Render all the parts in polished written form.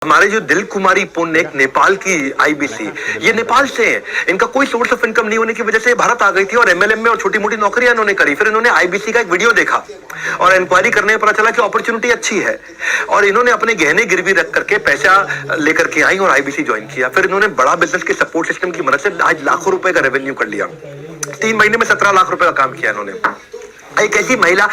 हमारे जो दिल कुमारी पुण्य एक नेपाल की आईबीसी, ये नेपाल से है। इनका कोई सोर्स ऑफ इनकम नहीं होने की वजह से भारत आ गई थी और एमएलएम में और छोटी मोटी नौकरियां इन्होंने करी। फिर इन्होंने आईबीसी का एक वीडियो देखा और इंक्वायरी करने में पता चला कि अपॉर्चुनिटी अच्छी है और इन्होंने अपने गहने गिरवी रख करके पैसा लेकर के आई और आईबीसी ज्वाइन किया। फिर इन्होंने बड़ा बिजनेस के सपोर्ट सिस्टम की मदद से आज लाखों रुपए का रेवेन्यू कर लिया। 3 महीने में 17 लाख रुपए का काम किया इन्होंने। एक ऐसी महिला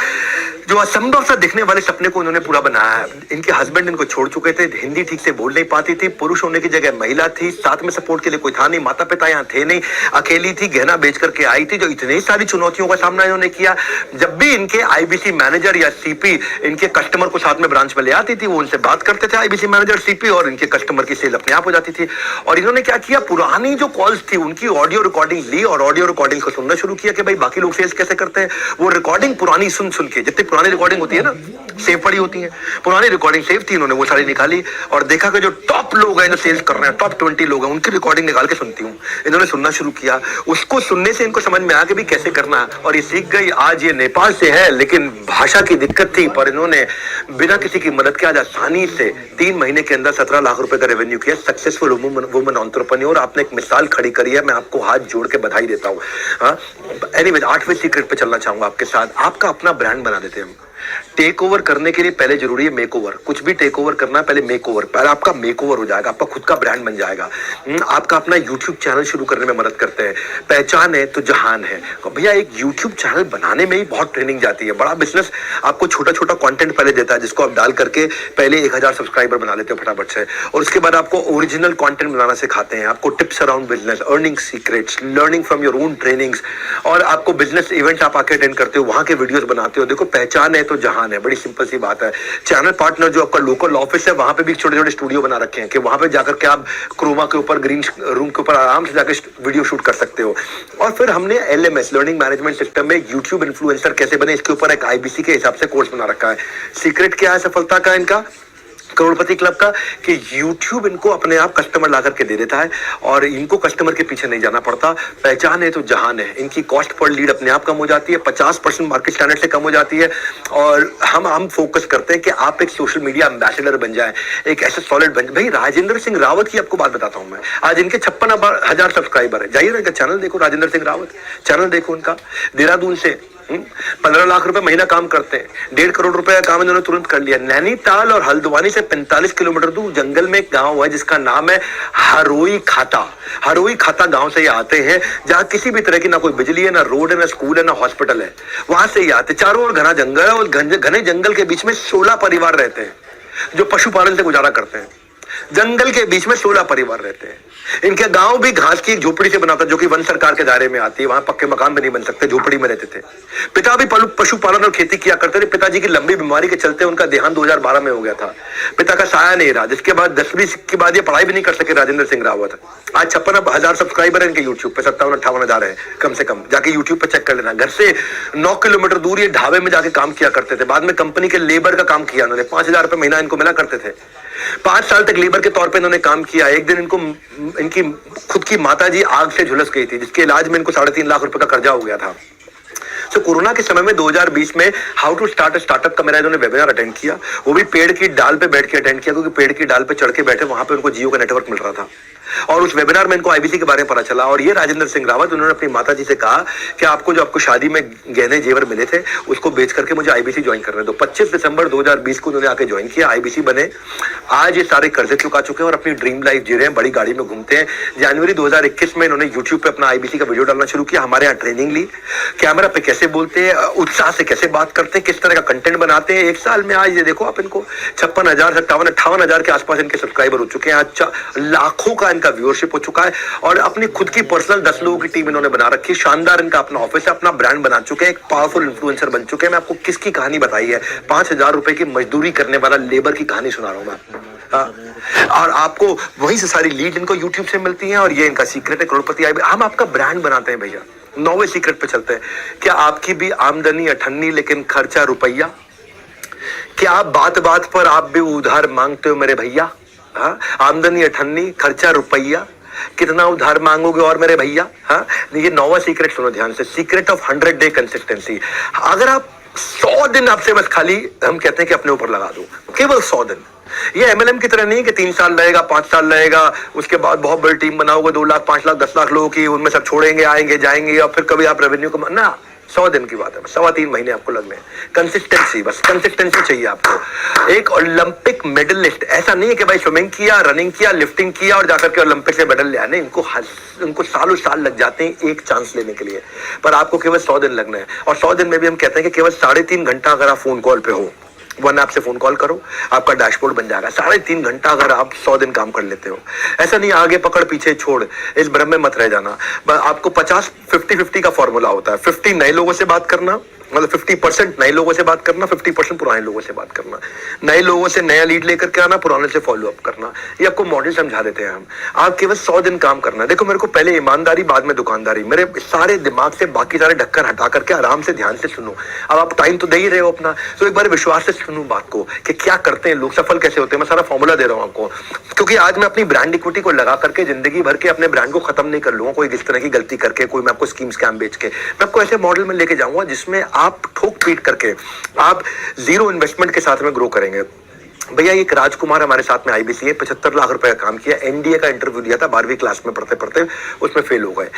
जो असंभव सा दिखने वाले सपने को उन्होंने पूरा बनाया है। इनके हस्बैंड इनको छोड़ चुके थे, हिंदी ठीक से बोल नहीं पाती थी, पुरुष होने की जगह महिला थी, साथ में सपोर्ट के लिए कोई था नहीं, माता पिता यहाँ थे नहीं, अकेली थी, गहना बेच करके आई थी। जो इतनी सारी चुनौतियों का सामना इन्होंने किया, जब भी इनके आईबीसी मैनेजर या सीपी इनके कस्टमर को साथ में ब्रांच में ले आती थी, वो उनसे बात करते थे आईबीसी मैनेजर सीपी, और इनके कस्टमर की सेल अपने आप हो जाती थी। और इन्होंने क्या किया, पुरानी जो कॉल्स थी उनकी ऑडियो रिकॉर्डिंग ली और ऑडियो रिकॉर्डिंग को सुनना शुरू किया कि भाई बाकी लोग सेल्स कैसे करते हैं। वो रिकॉर्डिंग पुरानी सुन के, जितनी पुरानी रिकॉर्डिंग होती है ना, सेव पड़ी होती है, पुरानी रिकॉर्डिंग सेव थी, उन्होंने वो सारी निकाली और देखा कि जो टॉप लोग हैं जो सेल्स कर रहे हैं, टॉप 20 लोग हैं, उनकी रिकॉर्डिंग निकाल के सुनती हूँ। इन्होंने सुनना शुरू किया, उसको सुनने से इनको समझ में आया कि भी कैसे करना है और ये सीख गई। आज ये नेपाल से है लेकिन भाषा की दिक्कत थी, पर इन्होंने बिना किसी की मदद के आज आसानी से 3 महीने के अंदर 17 लाख रुपए का रेवेन्यू किया। सक्सेसफुल वुमन एंटरप्रेन्योर, आपने एक मिसाल खड़ी करी है, मैं आपको हाथ जोड़ के बधाई देता हूँ। एनीवेज 8वें सीक्रेट पे चलना चाहूंगा आपके साथ। आपका अपना ब्रांड बना देते हैं हम। टेक ओवर करने के लिए पहले जरूरी है मेक ओवर। कुछ भी टेक ओवर करना है, पहले मेक ओवर, पहले आपका मेक ओवर हो जाएगा, आपका खुद का ब्रांड बन जाएगा। आपका अपना यूट्यूब चैनल शुरू करने में मदद करते हैं। पहचान है तो जहान है। भैया एक यूट्यूब चैनल बनाने में ही बहुत ट्रेनिंग जाती है। बड़ा बिजनेस आपको छोटा छोटा कंटेंट पहले देता है, जिसको आप डाल करके पहले 1000 सब्सक्राइबर बना लेते हो फटाफट से, और उसके बाद आपको ओरिजिनल कंटेंट बनाना सिखाते हैं, आपको tips around business, earning secrets, learning from your own trainings, और आपको बिजनेस इवेंट आप आके अटेंड करते हो, वहां के वीडियोस बनाते हो। देखो पहचान है तो जहान है, बड़ी सिंपल सी बात है। चैनल पार्टनर जो आपका लोकल ऑफिस है, वहां पे भी छोटे छोटे स्टूडियो बना रखे हैं कि वहां पे जाकर के आप क्रोमा के ऊपर, ग्रीन रूम के ऊपर आराम से जाकर वीडियो शूट कर सकते हो। और फिर हमने LMS, लर्निंग मैनेजमेंट सिस्टम में यूट्यूब इन्फ्लुएंसर कैसे बने, इसके ऊपर एक आईबीसी के हिसाब से कोर्स बना रखा है। सीक्रेट क्या है सफलता का इनका, करोड़पति क्लब का, कि YouTube इनको अपने आप कस्टमर ला करके दे देता है और इनको कस्टमर के पीछे नहीं जाना पड़ता। पहचान है तो जहान है। इनकी कॉस्ट पर लीड अपने आप कम हो जाती है, 50% मार्केट स्टैंडर्ड से कम हो जाती है। और हम फोकस करते हैं कि आप एक सोशल मीडिया एम्बेसडर बन जाए, एक ऐसे सॉलिड बन। भाई राजेंद्र सिंह रावत की आपको बात बताता हूं मैं। आज इनके 56,000 सब्सक्राइबर है। जाइए ना इनका चैनल देखो, राजेंद्र सिंह रावत चैनल देखो उनका। देहरादून से 15 लाख रुपए महीना काम करते हैं, 1.5 करोड़ रुपए का काम इन्होंने तुरंत कर लिया। नैनीताल और हल्द्वानी से 45 किलोमीटर दूर जंगल में एक गांव है जिसका नाम है हरोई खाता। हरोई खाता गांव से ये आते हैं, जहां किसी भी तरह की ना कोई बिजली है, ना रोड है, ना स्कूल है, ना हॉस्पिटल है। वहां से ये आते, चारों ओर घना जंगल है और घने जंगल के बीच में 16 परिवार रहते हैं जो पशुपालन से गुजारा करते हैं। जंगल के बीच में 16 परिवार रहते हैं। इनके गांव भी घास की एक झोपड़ी से बना था, जो कि वन सरकार के दायरे में आती है। वहां पक्के मकान भी नहीं बन सकते, झोपड़ी में रहते थे। पिता भी पशुपालन और खेती किया करते थे। पिताजी की लंबी बीमारी के चलते उनका देहांत 2012 में हो गया था। पिता का साया नहीं रहा, जिसके बाद 10वीं के बाद ये पढ़ाई भी नहीं कर सके राजेंद्र सिंह रावत। आज 56,000 सब्सक्राइबर है इनके यूट्यूब पे, 57-58 है कम से कम। जाके यूट्यूब पे चेक कर लेना। घर से 9 किलोमीटर दूर ये ढाबे में जाके काम किया करते थे। बाद में कंपनी के लेबर का काम किया उन्होंने, 5,000 रुपए महीना इनको मिला करते थे। 5 साल तक लेबर के तौर पे इन्होंने काम किया। एक दिन इनकी खुद की माताजी आग से झुलस गई थी, जिसके इलाज में इनको 3.5 लाख रुपए का कर्जा हो गया था। तो कोरोना के समय में 2020 में how to start a startup का मेरा इन्होंने वेबिनार अटेंड किया। वो भी पेड़ की डाल पे बैठ के अटेंड किया, क्योंकि पेड़ की डाल पे चढ़ के बैठे, वहां पे उनको जियो का नेटवर्क मिल रहा था। और उस वेबिनार में इनको आईबीसी के बारे में पता चला। और ये राजेंद्र सिंह रावत, उन्होंने अपनी माताजी से कहा कि आपको शादी में गहने जेवर मिले थे, उसको बेच करके मुझे आईबीसी ज्वाइन करने दो। 25 दिसंबर 2020 को उन्होंने आके ज्वाइन किया, आईबीसी बने। आज ये सारे कर्जे चुका चुके हैं और अपनी ड्रीम लाइफ जी रहे हैं, बड़ी गाड़ी में घूमते हैं। जनवरी 2021 में इन्होंने यूट्यूब पे अपना आईबीसी का वीडियो डालना शुरू किया। हमारे यहाँ ट्रेनिंग ली, कैमरा पे कैसे बोलते हैं, उत्साह से कैसे बात करते हैं, किस तरह का कंटेंट बनाते हैं। 1 साल में आज ये देखो आप, इनको 56,000, 57-58 के आसपास इनके सब्सक्राइबर हो चुके हैं। आज लाखों का इनका व्यूअरशिप हो चुका है और अपनी खुद की पर्सनल 10 लोगों की टीम इन्होंने बना रखी है। शानदार इनका अपना ऑफिस है, अपना ब्रांड बना चुके हैं, एक पावरफुल इन्फ्लुएंसर बन चुके हैं। मैं आपको किसकी कहानी बताई है, 5,000 रुपए की मजदूरी करने वाला लेबर की कहानी सुना रहा हूं मैं। और आपको वहीं से सारी लीड इनको यूट्यूब से मिलती है और ये इनका सीक्रेट है करोड़पति। हम आपका ब्रांड बनाते हैं भैया। 9वें सीक्रेट पे चलते हैं। क्या आपकी भी आमदनी अठन्नी लेकिन खर्चा रुपया? क्या बात बात पर आप भी उधार मांगते हो मेरे भैया? आमदनी अठन्नी, खर्चा रुपया, कितना उधार मांगोगे और मेरे भैया? हाँ, ये 9वां सीक्रेट सुनो ध्यान से, सीक्रेट ऑफ 100 डे कंसिस्टेंसी। अगर आप 100 दिन आपसे बस खाली हम कहते हैं कि अपने ऊपर लगा दो, केवल 100 दिन। ये एमएलएम की तरह नहीं कि 3 साल रहेगा, 5 साल रहेगा, उसके बाद बहुत बड़ी टीम बनाओगे, 2 लाख 5 लाख 10 लाख लोगों की, उनमें सब छोड़ेंगे, आएंगे जाएंगे और फिर कभी आप रेवेन्यू को ना। 100 दिन की बात है, 3.25 महीने आपको लगने हैं। कंसिस्टेंसी, बस कंसिस्टेंसी चाहिए आपको। एक ओलंपिक मेडलिस्ट ऐसा नहीं है कि भाई स्विमिंग किया, रनिंग किया, लिफ्टिंग किया और जाकर के ओलंपिक से मेडल ले आया, नहीं। इनको सालों साल लग जाते हैं एक चांस लेने के लिए, पर आपको केवल 100 दिन लगना है। और 100 दिन में भी हम कहते हैं कि केवल 3.5 घंटा अगर आप फोन कॉल पे हो, वन ऐप से फोन कॉल करो, आपका डैशबोर्ड बन जाएगा। 3.5 घंटा अगर आप 100 दिन काम कर लेते हो, ऐसा नहीं आगे पकड़ पीछे छोड़, इस भ्रम में मत रह जाना। आपको 50-50 का फॉर्मूला होता है। 50 नए लोगों से बात करना, मतलब 50% नए लोगों से बात करना, 50% पुराने लोगों से बात करना। नए लोगों से नया लीड लेकर के आना, पुराने से फॉलो अप करना। ये आपको मॉडल समझा देते हैं हम। आप केवल 100 दिन काम करना। देखो, मेरे को पहले ईमानदारी, बाद में दुकानदारी। मेरे सारे दिमाग से बाकी सारे ढक्कन हटा करके आराम से ध्यान से सुनो। अब आप टाइम तो दे ही रहे हो अपना, तो एक बार विश्वास से सुनो बात को कि क्या करते हैं लोग, सफल कैसे होते हैं। मैं सारा फॉर्मूला दे रहा हूं आपको, क्योंकि आज मैं अपनी ब्रांड इक्विटी को लगा करके जिंदगी भर के अपने ब्रांड को खत्म नहीं कर लूंगा कोई इस तरह की गलती करके, कोई मैं आपको स्कीम स्कैम बेच के। मैं आपको ऐसे मॉडल में लेके जाऊंगा जिसमें आप ठोक पीट करके आप 0 इन्वेस्टमेंट के साथ में ग्रो करेंगे। भैया, एक राजकुमार हमारे साथ में आईबीसी है, 75 लाख रुपए का काम किया, एनडीए का इंटरव्यू दिया था, 12वीं क्लास में पढ़ते पढ़ते उसमें फेल हो गए।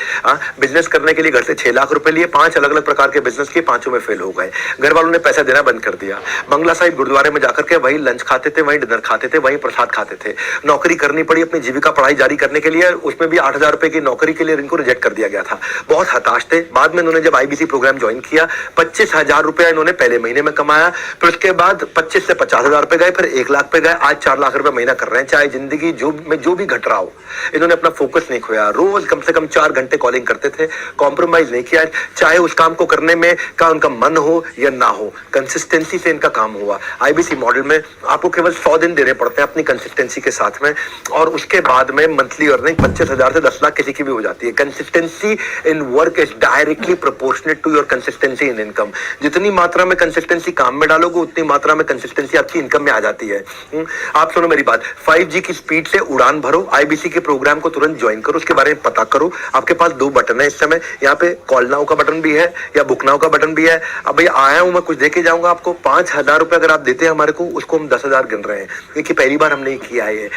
बिजनेस करने के लिए घर से 6 लाख रुपए लिए, 5 अलग अलग प्रकार के बिजनेस किए, 5 में फेल हो गए। घर वालों ने पैसा देना बंद कर दिया। बंगला साहिब गुरुद्वारे में जाकर के वही लंच खाते थे, वही डिनर खाते थे, वही प्रसाद खाते थे। नौकरी करनी पड़ी अपनी जीविका पढ़ाई जारी करने के लिए, उसमें भी 8,000 रुपए की नौकरी के लिए इनको रिजेक्ट कर दिया गया था। बहुत हताश थे। बाद में इन्होंने जब आईबीसी प्रोग्राम ज्वाइन किया, 25,000 रुपया इन्होंने पहले महीने में कमाया, फिर उसके बाद 25 से 50,000 रुपए गए, फिर 1 लाख पे गए, आज 4 लाख रुपए महीना कर रहे हैं। चाहे जिंदगी जो भी घट रहा हो, इन्होंने अपना फोकस नहीं खोया। रोज कम से कम 4 घंटे कॉलिंग करते थे, कॉम्प्रोमाइज नहीं किया, चाहे उस काम को करने में का उनका मन हो या ना हो, कंसिस्टेंसी से इनका काम हुआ। आईबीसी मॉडल में आपको केवल 100 दिन देने पड़ते हैं अपनी कंसिस्टेंसी के साथ में, और उसके बाद में मंथली अर्निंग 25,000 से 10 लाख किसी की भी हो जाती है। Consistency in work is directly proportionate to your consistency in income. जितनी मात्रा में कंसिस्टेंसी काम में डालोगे, उतनी मात्रा में कंसिस्टेंसी आपकी इनकम में आ जाती है। आप सुनो मेरी बात, 5G की स्पीड से उड़ान भरो, आईबीसी के प्रोग्राम को तुरंत ज्वाइन करो, उसके बारे में पता करो। आपके पास 2 बटन है इस समय, यहाँ पे कॉल नाउ का बटन भी है या बुक नाउ का बटन भी है। अब भैया आया हूं मैं, कुछ देके जाऊंगा आपको। 5,000 रुपए अगर आप देते हैं हमारे को, उसको हम 10,000 गिन रहे हैं, क्योंकि पहली बार हमने किया है।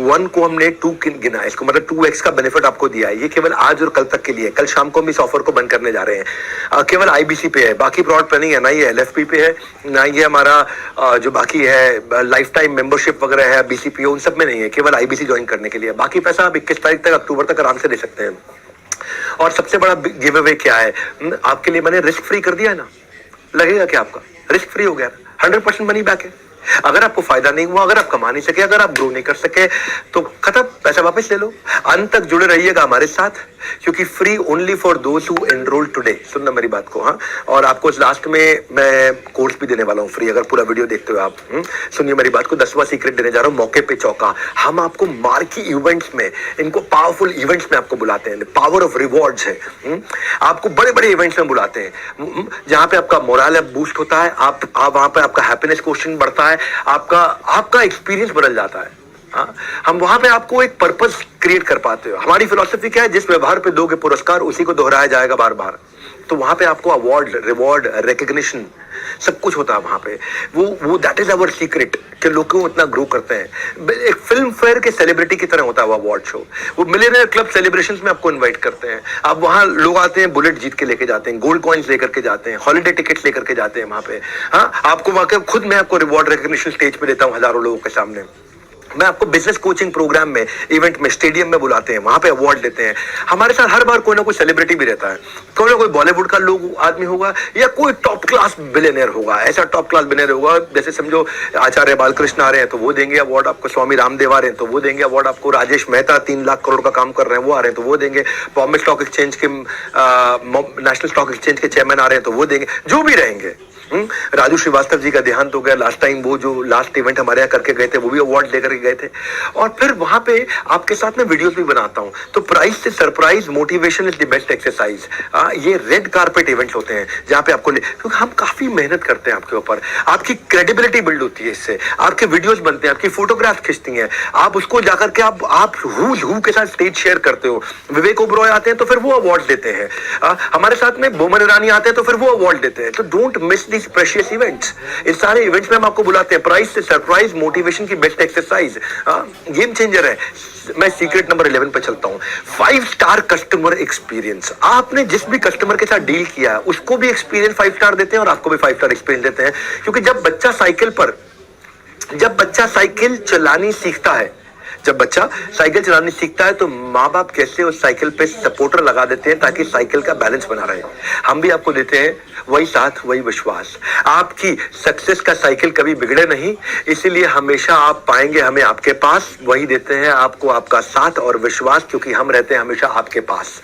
1 को हमने 2 गिना है, इसको मतलब 2x का बेनिफिट आपको दिया है। ये केवल आज और कल तक के लिए, कल शाम को हम इस ऑफर को बंद करने जा रहे हैं। केवल आईबीसी पे है, बाकी प्रोडक्ट पे नहीं है, ना ये एलएफपी पे है, ना ये हमारा जो बाकी है लाइफ टाइम मेंबरशिप वगैरह है, बीसीपीओ, उन सब में नहीं है। केवल आईबीसी ज्वाइन करने के लिए। बाकी पैसा आप 21 तारीख तक, अक्टूबर तक आराम से दे सकते हैं। और सबसे बड़ा गिव अवे क्या है आपके लिए, मैंने रिस्क फ्री कर दिया है ना। लगेगा क्या आपका, रिस्क फ्री हो गया, 100% मनी बैक है। अगर आपको फायदा नहीं हुआ, अगर आप कमा नहीं सके, अगर आप ग्रो नहीं कर सके, तो खत्म, पैसा वापस ले लो। अंत तक जुड़े रहिएगा हमारे साथ, क्योंकि free only for those who enrol today. सुनना मेरी बात को, हाँ। और आपको लास्ट में मैं कोर्स भी देने वाला हूँ फ्री, अगर पूरा वीडियो देखते हो आप। सुनिए मेरी बात को, 10वां सीक्रेट देने जा रहा हूँ, मौके पे चौका। हम आपको मार्की इवेंट्स में, इनको पावरफुल इवेंट्स में आपको बुलाते हैं, पावर ऑफ रिवॉर्ड्स है। आपको बड़े बड़े इवेंट्स में बुलाते हैं, जहां पे आपका मोरल बूस्ट होता है, आप वहां पे आपका हैप्पीनेस क्वेश्चन बढ़ता है, आपका एक्सपीरियंस बदल जाता है। हम वहां पे आपको एक पर्पस क्रिएट कर पाते हो। हमारी फिलॉसफी क्या है, जिस व्यवहार पे दोगे पुरस्कार, उसी को दोहराया जाएगा बार बार। तो वहां पे आपको अवार्ड, रिवॉर्ड, रिकग्निशन सब कुछ होता है वहां पे। वो दैट इज अवर सीक्रेट कि लोग क्यों इतना ग्रो करते हैं। एक फिल्म फेयर के सेलिब्रिटी की तरह होता है वो अवार्ड शो। वो मिलियनेयर क्लब सेलिब्रेशंस में आपको इनवाइट करते हैं। अब वहां लोग आते हैं, बुलेट जीत के लेके जाते हैं, गोल्ड कॉइन्स लेकर के जाते हैं, हॉलिडे टिकट्स लेकर के जाते हैं वहां पे। आपको वहां खुद मैं आपको रिवॉर्ड रिकग्निशन स्टेज पे देता हूं हजारों लोगों के सामने। मैं आपको बिजनेस कोचिंग प्रोग्राम में, इवेंट में, स्टेडियम में बुलाते हैं, वहां पे अवार्ड देते हैं। हमारे साथ हर बार कोई ना कोई सेलिब्रिटी भी रहता है, कोई ना कोई बॉलीवुड का लोग आदमी होगा या कोई टॉप क्लास बिलियनियर होगा। ऐसा टॉप क्लास बिलियनियर होगा, जैसे समझो आचार्य बालकृष्ण आ रहे हैं तो वो देंगे अवार्ड आपको, स्वामी रामदेव आ रहे हैं तो वो देंगे अवार्ड आपको, राजेश मेहता 3 लाख करोड़ का काम कर रहे हैं वो आ रहे हैं तो वो देंगे, बॉम्बे स्टॉक एक्सचेंज के नेशनल स्टॉक एक्सचेंज के चेयरमैन आ रहे हैं तो वो देंगे, जो भी रहेंगे। राजू श्रीवास्तव जी का देहांत हो गया लास्ट टाइम, वो जो लास्ट इवेंट हमारे यहाँ करके गए थे, वो भी अवार्ड लेकर के गए थे। और फिर वहां पे आपके साथ में वीडियोस भी बनाता हूं। तो प्राइज से surprise, motivation is the best exercise. ये रेड कारपेट इवेंट्स होते हैं जहां पे आपको, क्योंकि हम काफी मेहनत करते हैं आपके ऊपर, आपकी क्रेडिबिलिटी बिल्ड होती है इससे, आपके वीडियोस बनते हैं, आपकी फोटोग्राफ खिंचती हैं, आप उसको जाकर के आप हु के साथ स्टेज शेयर करते हो। विवेक ओबरॉय आते हैं तो फिर वो अवार्ड देते हैं, हमारे साथ में बोमन ईरानी आते हैं तो फिर वो अवार्ड देते हैं। तो don't miss the these precious events. इन सारे इवेंट्स में हम आपको बुलाते हैं, प्राइस से सरप्राइज, मोटिवेशन की बेस्ट एक्सरसाइज, गेम चेंजर है। मैं सीक्रेट नंबर 11 पे चलता हूँ, 5 स्टार कस्टमर एक्सपीरियंस। आपने जिस भी कस्टमर के साथ डील किया है उसको भी एक्सपीरियंस 5 स्टार देते हैं और आपको भी 5 स्टार एक्सपीरियंस देते हैं। क्योंकि जब बच्चा साइकिल चलानी सीखता है, तो माँ बाप कैसे उस साइकिल पे सपोर्टर लगा देते हैं ताकि साइकिल का बैलेंस बना रहे। हम भी आपको देते हैं वही साथ, वही विश्वास। आपकी सक्सेस का साइकिल कभी बिगड़े नहीं, इसीलिए हमेशा आप पाएंगे हमें आपके पास। वही देते हैं आपको आपका साथ और विश्वास, क्योंकि हम रहते हैं हमेशा आपके पास।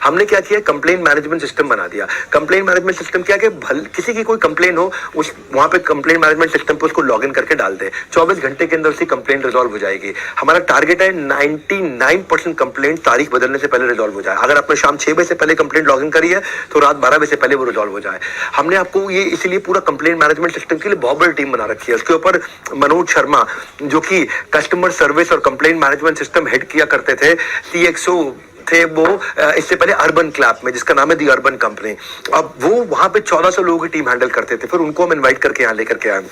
हमने क्या किया, कंप्लेंट मैनेजमेंट सिस्टम बना दिया। कंप्लेंट मैनेजमेंट सिस्टम क्या कि किसी की कोई कंप्लेन हो, उस वहां पे कंप्लेंट मैनेजमेंट सिस्टम पे उसको लॉग इन करके डाल दे, 24 घंटे के अंदर उसकी कंप्लेंट रिजॉल्व हो जाएगी। हमारा टारगेट है 99% कंप्लेंट तारीख बदलने से पहले रिजॉल्व हो जाए। अगर आपने शाम 6 बजे से पहले कंप्लेंट लॉगिन करी है तो रात 12 बजे से पहले वो रिजॉल्व हो जाए। हमने आपको ये इसीलिए पूरा कंप्लेंट मैनेजमेंट सिस्टम के लिए बहुत बड़ी टीम बना रखी है। उसके ऊपर मनोज शर्मा, जो कि कस्टमर सर्विस और कंप्लेंट मैनेजमेंट सिस्टम हेड किया करते थे, CXO थे वो इससे पहले अर्बन क्लैप में, जिसका नाम है दी अर्बन कंपनी। अब वो वहां पे 1400 लोगों की टीम हैंडल करते थे। फिर उनको हम इन्वाइट करके यहाँ लेकर के आए।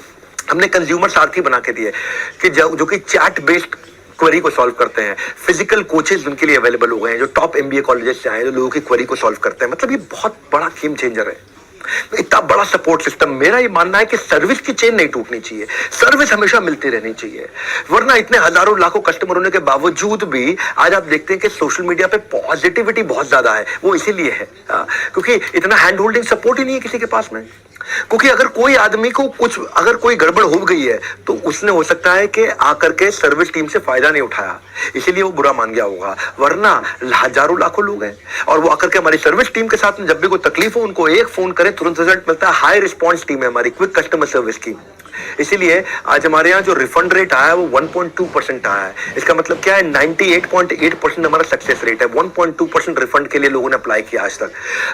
हमने कंज्यूमर सारथी बना के दिए कि जो कि चैट बेस्ड क्वेरी को सॉल्व करते हैं। फिजिकल कोचेस उनके लिए अवेलेबल हो गए हैं, जो टॉप MBA कॉलेजेस से आए, जो लोगों की क्वेरी को सॉल्व करते हैं। मतलब ये बहुत बड़ा गेम चेंजर है, इतना बड़ा सपोर्ट सिस्टम। मेरा ये मानना है कि सर्विस की चेन नहीं टूटनी चाहिए, सर्विस हमेशा मिलती रहनी चाहिए। वरना इतने हजारों लाखों कस्टमर होने के बावजूद भी आज आप देखते हैं कि सोशल मीडिया पे पॉजिटिविटी बहुत ज्यादा है। वो इसीलिए है क्योंकि इतना हैंड होल्डिंग सपोर्ट ही नहीं है किसी के पास में। क्योंकि अगर कोई आदमी को अगर कोई गड़बड़ हो गई है तो उसने हो सकता है कि आकर के सर्विस टीम से फायदा नहीं उठाया, इसीलिए वो बुरा मान गया होगा। वरना हजारों लाखों लोग हैं और वो आकर के हमारी सर्विस टीम के साथ में जब भी कोई तकलीफ हो उनको एक फोन करें, तुरंत रिजल्ट मिलता है। हाई रिस्पॉन्स टीम है हमारी, क्विक कस्टमर सर्विस की। इसीलिए आज हमारे यहाँ जो रिफंड रेट आया है वो 1.2% आया है। इसका मतलब क्या है, 98.8% हमारा सक्सेस रेट है। 1.2% रिफंड के लिए लोगों ने अप्लाई किया आज तक।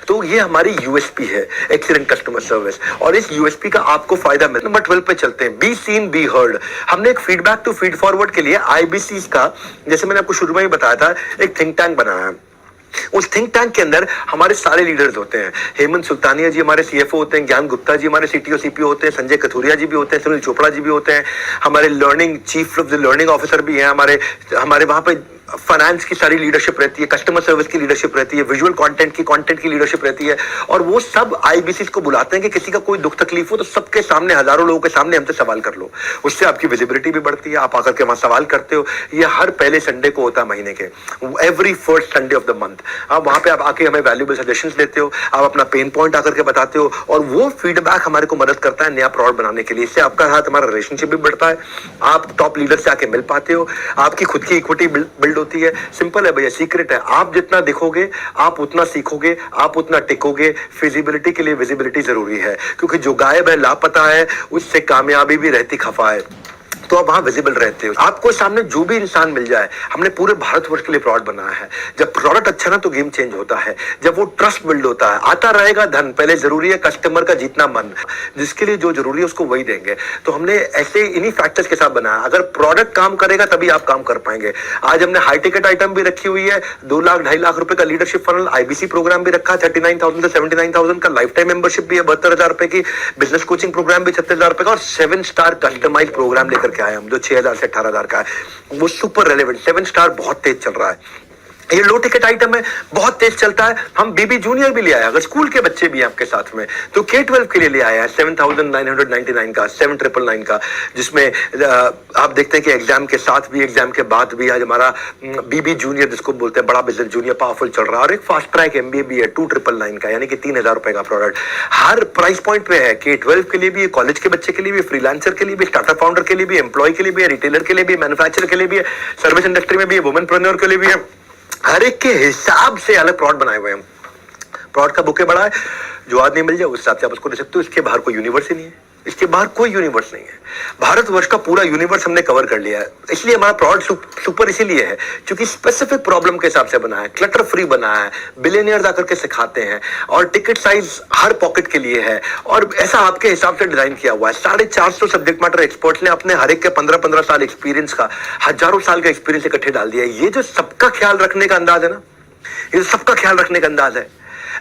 तो ये हमारी USP है, एक्सीलेंट कस्टमर सर्विस, और इस USP का आपको फायदा मिलता है। नंबर 12 पे चलते हैं, बी सीन बी हर्ड। हमने एक फीडबैक टू फीड फॉरवर्ड के लिए IBCs का, जैसे मैंने आपको शुरू में ही बताया था, एक थिंक टैंक बनाया है। उस थिंक टैंक के अंदर हमारे सारे लीडर्स होते हैं। हेमंत सुल्तानिया जी हमारे CFO होते हैं, ज्ञान गुप्ता जी हमारे CTO CPO होते हैं, संजय कथुरिया जी भी होते हैं, सुनील चोपड़ा जी भी होते हैं, हमारे learning chief of the learning officer भी हैं, हमारे वहां पे फाइनेंस की सारी लीडरशिप रहती है, कस्टमर सर्विस की लीडरशिप रहती है, विजुअल कंटेंट की लीडरशिप रहती है। और वो सब IBCs को बुलाते हैं कि किसी का कोई दुख तकलीफ हो तो सबके सामने, हजारों लोगों के सामने हमसे सवाल कर लो। उससे आपकी विजिबिलिटी भी बढ़ती है, आप आकर के वहां सवाल करते हो। ये हर पहले संडे को होता है महीने के, every first Sunday off the month. आप वहां पे आप आके हमें वैल्यूएबल सजेशंस देते हो, आप अपना पेन पॉइंट आकर के बताते हो, और वो फीडबैक हमारे को मदद करता है नया प्रोडक्ट बनाने के लिए। इससे आपका साथ हमारा रिलेशनशिप भी बढ़ता है, आप टॉप लीडर से आके मिल पाते हो, आपकी खुद की इक्विटी बिल्ड होती है। सिंपल है भैया, सीक्रेट है, आप जितना दिखोगे आप उतना सीखोगे, आप उतना टिकोगे। फिजिबिलिटी के लिए विजिबिलिटी जरूरी है, क्योंकि जो गायब है, लापता है, उससे कामयाबी भी रहती खफा है। तो आप वहां विजिबल रहते हो, आपको सामने जो भी इंसान मिल जाए। हमने पूरे भारतवर्ष के लिए प्रोडक्ट बनाया है। जब प्रोडक्ट अच्छा ना तो गेम चेंज होता है, जब वो ट्रस्ट बिल्ड होता है। आता रहेगा धन, पहले जरूरी है कस्टमर का जीतना मन, जिसके लिए जो जरूरी है उसको वही देंगे। तो हमने ऐसे इन्हीं फैक्टर्स के साथ बनाया। अगर प्रोडक्ट काम करेगा तभी आप काम कर पाएंगे। आज हमने हाई टिकट आइटम भी रखी हुई है, 2 लाख 2.5 लाख रुपए का लीडरशिप फनल IBC प्रोग्राम भी रखा है, 39,000 से 79,000 का लाइफ टाइम मेंबरशिप भी है, 72,000 रुपए की बिजनेस कोचिंग प्रोग्राम भी 36,000 रुपए का, और 7 स्टार कस्टमाइज प्रोग्राम लेकर के आए हम, जो 6,000 से 18,000 का है। वो सुपर रेलेवेंट, 7 स्टार बहुत तेज चल रहा है। ये लो टिकट आइटम है, बहुत तेज चलता है। हम BB जूनियर भी ले आए, अगर स्कूल के बच्चे भी हैं आपके साथ में तो K12 के लिए ले आया है 7,999 का, 7,999 का, जिसमें आप देखते हैं कि एग्जाम के साथ भी, एग्जाम के बाद भी आज हमारा BB जूनियर, जिसको बोलते हैं बड़ा बिजनेस जूनियर, पावरफुल चल रहा है। और एक फास्ट ट्रैक MBA भी है 2,999 का, यानी कि 3,000 रुपए का प्रोडक्ट हर प्राइस पॉइंट पे है। K12 के लिए भी, कॉलेज के बच्चे के लिए भी, फ्रीलांसर के लिए भी, स्टार्टअप फाउंडर के लिए भी, एम्प्लॉय के लिए भी, रिटेलर के लिए भी, मैन्युफैक्चरर के लिए भी, सर्विस इंडस्ट्री में भी, वुमेनप्रेन्योर के लिए भी है। हर एक के हिसाब से अलग प्रोडक्ट बनाए हुए हैं। प्रोडक्ट का बुके बड़ा है, जो आदमी मिल जाए उस हिसाब से आप उसको दे सकते हो। इसके बाहर कोई यूनिवर्स ही नहीं है, इसके बाहर कोई यूनिवर्स नहीं है। भारतवर्ष का पूरा यूनिवर्स हमने कवर कर लिया है। इसलिए हमारा प्रोडक्ट सुपर इसीलिए है क्योंकि स्पेसिफिक प्रॉब्लम के हिसाब से बना है, क्लटर फ्री बना है, बिलियनियर्स आकर के सिखाते हैं, और टिकट साइज हर पॉकेट के लिए है, और ऐसा आपके हिसाब से डिजाइन किया हुआ है। 450 सब्जेक्ट मैटर एक्सपर्ट्स ने अपने हर एक के 15-15 साल एक्सपीरियंस का, हजारों साल का एक्सपीरियंस इकट्ठे डाल दिया है। ये जो सबका ख्याल रखने का अंदाज है ना, ये सबका ख्याल रखने का अंदाज है।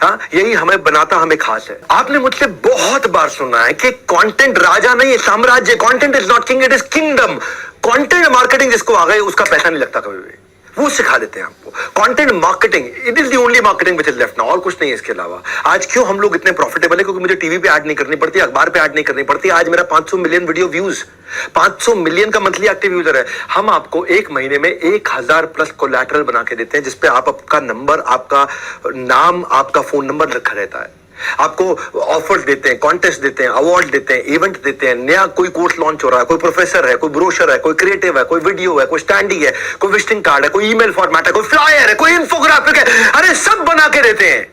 हाँ, यही हमें बनाता हमें खास है। आपने मुझसे बहुत बार सुना है कि कंटेंट राजा नहीं है, साम्राज्य। Content is not king, it is kingdom. Content marketing जिसको आ गए उसका पैसा नहीं लगता कभी भी, वो सिखा देते हैं आपको। Content marketing, it is the only marketing which is left now, और कुछ नहीं है इसके अलावा। आज क्यों हम लोग इतने प्रॉफिटेबल है? क्योंकि मुझे टीवी पे ऐड नहीं करनी पड़ती, अखबार पे ऐड नहीं करनी पड़ती। आज मेरा 500 मिलियन वीडियो व्यूज, 500 मिलियन का मंथली एक्टिव यूजर है। हम आपको एक महीने में 1000 प्लस कोलैटरल बना के देते हैं, जिसपे आपका नंबर, आपका नाम, आपका फोन नंबर रखा रहता है। आपको ऑफर्स देते हैं, कॉन्टेस्ट देते हैं, अवार्ड देते हैं, इवेंट देते हैं। नया कोई कोर्स लॉन्च हो रहा है, कोई प्रोफेसर है, कोई ब्रोशर है, कोई क्रिएटिव है, कोई वीडियो है, कोई स्टैंडी है, कोई विजिटिंग कार्ड है, कोई ईमेल फॉर्मेट है, कोई फ्लायर है, कोई इन्फोग्राफिक है, अरे सब बना के देते हैं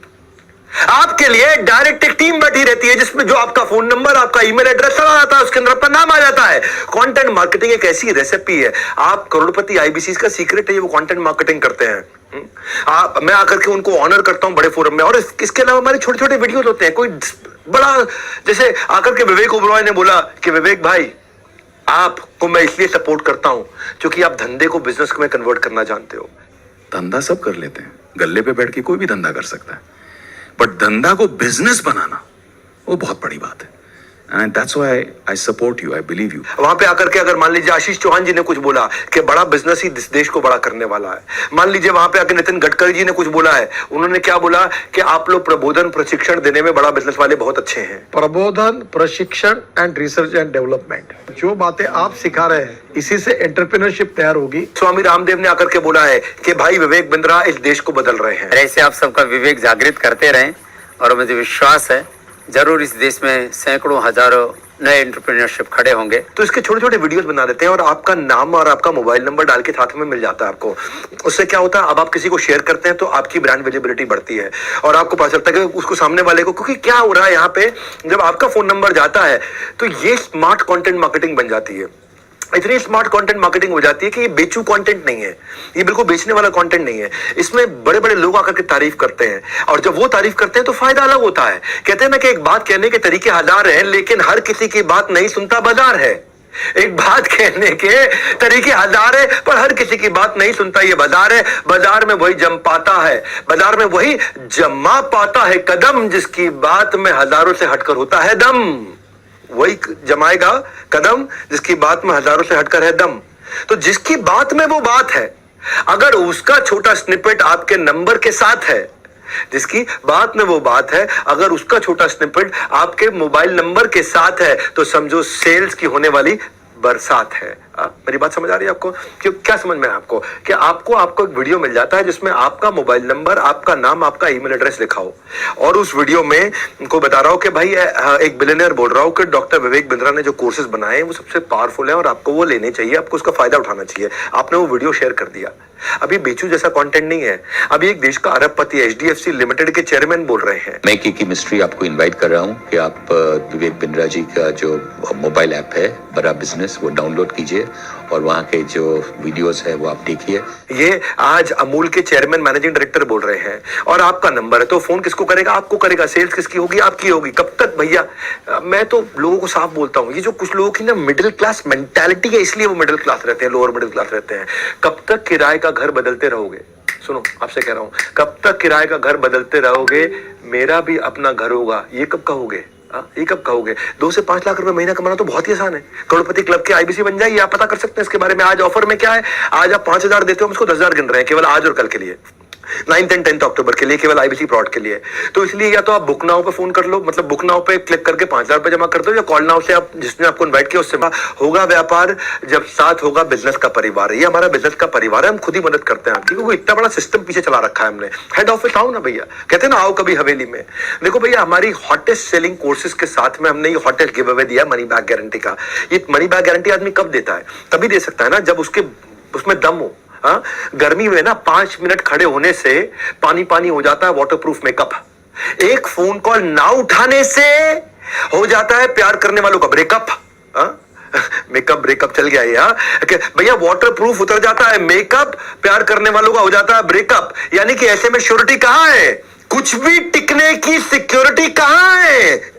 आपके लिए। डायरेक्ट एक टीम बैठी रहती है जिसमें जो आपका फोन नंबर, आपका ईमेल एड्रेस चला जाता है, उसके अंदर आपका नाम आ जाता है। कंटेंट मार्केटिंग एक ऐसी रेसिपी है, आप करोड़पति आईबीसी का सीक्रेट है, वो कंटेंट मार्केटिंग करते हैं। मैं आकर के उनको ऑनर करता हूं बड़े फोरम में, और इसके अलावा हमारे छोटे छोटे वीडियोस होते हैं। कोई बड़ा, जैसे आकर के विवेक ओबरॉय ने बोला कि विवेक भाई, आपको मैं इसलिए सपोर्ट करता हूं क्योंकि आप धंधे को बिजनेस में कन्वर्ट करना जानते हो। धंधा सब कर लेते हैं, गल्ले पे बैठ के कोई भी धंधा कर सकता है, बट धंधा को बिजनेस बनाना वो बहुत बड़ी बात है। And that's why I support you, I believe you. वहां पे आकर के अगर मान लीजिए आशीष चौहान जी ने कुछ बोला कि बड़ा बिजनेस ही देश को बड़ा करने वाला है, मान लीजिए वहां पे आकर नितिन गडकरी जी ने कुछ बोला है, उन्होंने क्या बोला कि आप लोग प्रबोधन प्रशिक्षण देने में बड़ा बिजनेस वाले बहुत अच्छे हैं। प्रबोधन, प्रशिक्षण एंड रिसर्च एंड डेवलपमेंट, जो बातें आप सिखा रहे हैं इसी से एंटरप्रेन्योरशिप तैयार होगी। स्वामी रामदेव ने आकर के बोला है कि भाई विवेक बिंद्रा इस देश को बदल रहे हैं। ऐसे आप सबका विवेक जागृत करते रहें, और मुझे विश्वास है जरूर इस देश में सैकड़ों हजारों नए एंटरप्रेन्योरशिप खड़े होंगे। तो इसके छोटे छोटे वीडियोस बना देते हैं और आपका नाम और आपका मोबाइल नंबर डाल के साथ में मिल जाता है आपको। उससे क्या होता है, अब आप किसी को शेयर करते हैं तो आपकी ब्रांड विजिबिलिटी बढ़ती है और आपको पता चलता है कि उसको सामने वाले को, क्योंकि क्या हो रहा है यहाँ पे, जब आपका फोन नंबर जाता है तो ये स्मार्ट कंटेंट मार्केटिंग बन जाती है। इतनी स्मार्ट कंटेंट मार्केटिंग हो जाती है कि ये बेचू कंटेंट नहीं है, ये बिल्कुल बेचने वाला कंटेंट नहीं है। इसमें बड़े बड़े लोग आकर के तारीफ करते हैं, और जब वो तारीफ करते हैं तो फायदा अलग होता है। कहते हैं ना कि एक बात कहने के तरीके हजार हैं, लेकिन हर किसी की बात नहीं सुनता बाजार है। एक बात कहने के तरीके हजार है, पर हर किसी की बात नहीं सुनता ये बाजार है। बाजार में वही जम पाता है, बाजार में वही जमा पाता है कदम, जिसकी बात में हजारों से हटकर होता है दम। वही जमाएगा कदम जिसकी बात में हजारों से हटकर है दम। तो जिसकी बात में वो बात है, अगर उसका छोटा स्निपेट आपके नंबर के साथ है, जिसकी बात में वो बात है, अगर उसका छोटा स्निपेट आपके मोबाइल नंबर के साथ है, तो समझो सेल्स की होने वाली बरसात है। मेरी बात समझ आ रही है आपको? क्यों, क्या समझ में है आपको कि आपको एक वीडियो मिल जाता है जिसमें आपका मोबाइल नंबर, आपका नाम, आपका ईमेल एड्रेस लिखा हो, और उस वीडियो में उनको बता रहा हूं कि भाई एक बिलियनियर बोल रहा हूं कि डॉक्टर विवेक बिंद्रा ने जो कोर्सेज बनाए हैं वो सबसे पावरफुल है और आपको वो लेने चाहिए, आपको उसका फायदा उठाना चाहिए। आपने वो वीडियो शेयर कर दिया। अभी बेचू जैसा कंटेंट नहीं है, अभी एक देश का अरबपति एचडीएफसी लिमिटेड के चेयरमैन बोल रहे हैं। मैं की केमिस्ट्री आपको इनवाइट कर रहा हूं कि आप विवेक बिंद्रा जी का जो मोबाइल ऐप है बड़ा बिजनेस, वो डाउनलोड कीजिए और वहां के जो वीडियोस है वो आप देखिए। ये आज अमूल के चेयरमैन मैनेजिंग डायरेक्टर बोल रहे हैं, और आपका नंबर है, तो फोन किसको करेगा? आपको करेगा। सेल्स किसकी होगी? आपकी होगी। कब तक भैया? मैं तो लोगों को साफ बोलता हूं, ये जो कुछ लोगों की ना मिडिल क्लास मेंटालिटी है, इसलिए वो मिडिल क्लास रहते हैं, लोअर मिडिल क्लास रहते हैं। कब तक किराए का घर बदलते रहोगे? सुनो, आपसे कह रहा हूं, कब तक किराए का घर बदलते रहोगे? मेरा भी अपना घर होगा, ये कब कहोगे? ये कब कहोगे? 2 से 5 लाख रुपए महीना कमाना तो बहुत ही आसान है। करोड़पति क्लब के आईबीसी बन जाइए, आप पता कर सकते हैं इसके बारे में। आज ऑफर में क्या है, आज आप 5000 देते हो, हम उसको 10,000 गिन रहे हैं केवल आज और कल के लिए, 9th and 10th अक्टूबर के लिए, केवल आईबीसी प्रोड के लिए। तो इसलिए या तो आप बुक नाउ पे फोन कर लो, मतलब बुक नाउ पे क्लिक करके 5000 रुपए जमा कर दो, या कॉल नाउ से आप जिसने आपको इनवाइट किया उससे होगा व्यापार जब साथ होगा बिजनेस का परिवार। ये हमारा बिजनेस का परिवार है, हम खुद ही मदद करते हैं आपकी, क्योंकि इतना बड़ा सिस्टम पीछे चला रखा है हमने। हेड ऑफिस आओ ना भैया, कहते हैं ना आओ कभी हवेली में। देखो भैया, हमारी हॉटेस्ट सेलिंग कोर्सेज के साथ में हमने ये हॉटेस्ट गिव अवे दिया मनी बैक गारंटी का। ये मनी बैक गारंटी आदमी कब देता है? तभी दे सकता है ना जब उसमें दम हो। गर्मी में ना 5 मिनट खड़े होने से पानी पानी हो जाता है वाटरप्रूफ मेकअप। एक फोन कॉल ना उठाने से हो जाता है प्यार करने वालों का ब्रेकअप। मेकअप ब्रेकअप चल गया ये भैया, वाटरप्रूफ उतर जाता है मेकअप, प्यार करने वालों का हो जाता है ब्रेकअप। यानी कि ऐसे में श्योरिटी कहां है? कुछ भी टिकने की सिक्योरिटी कहां है?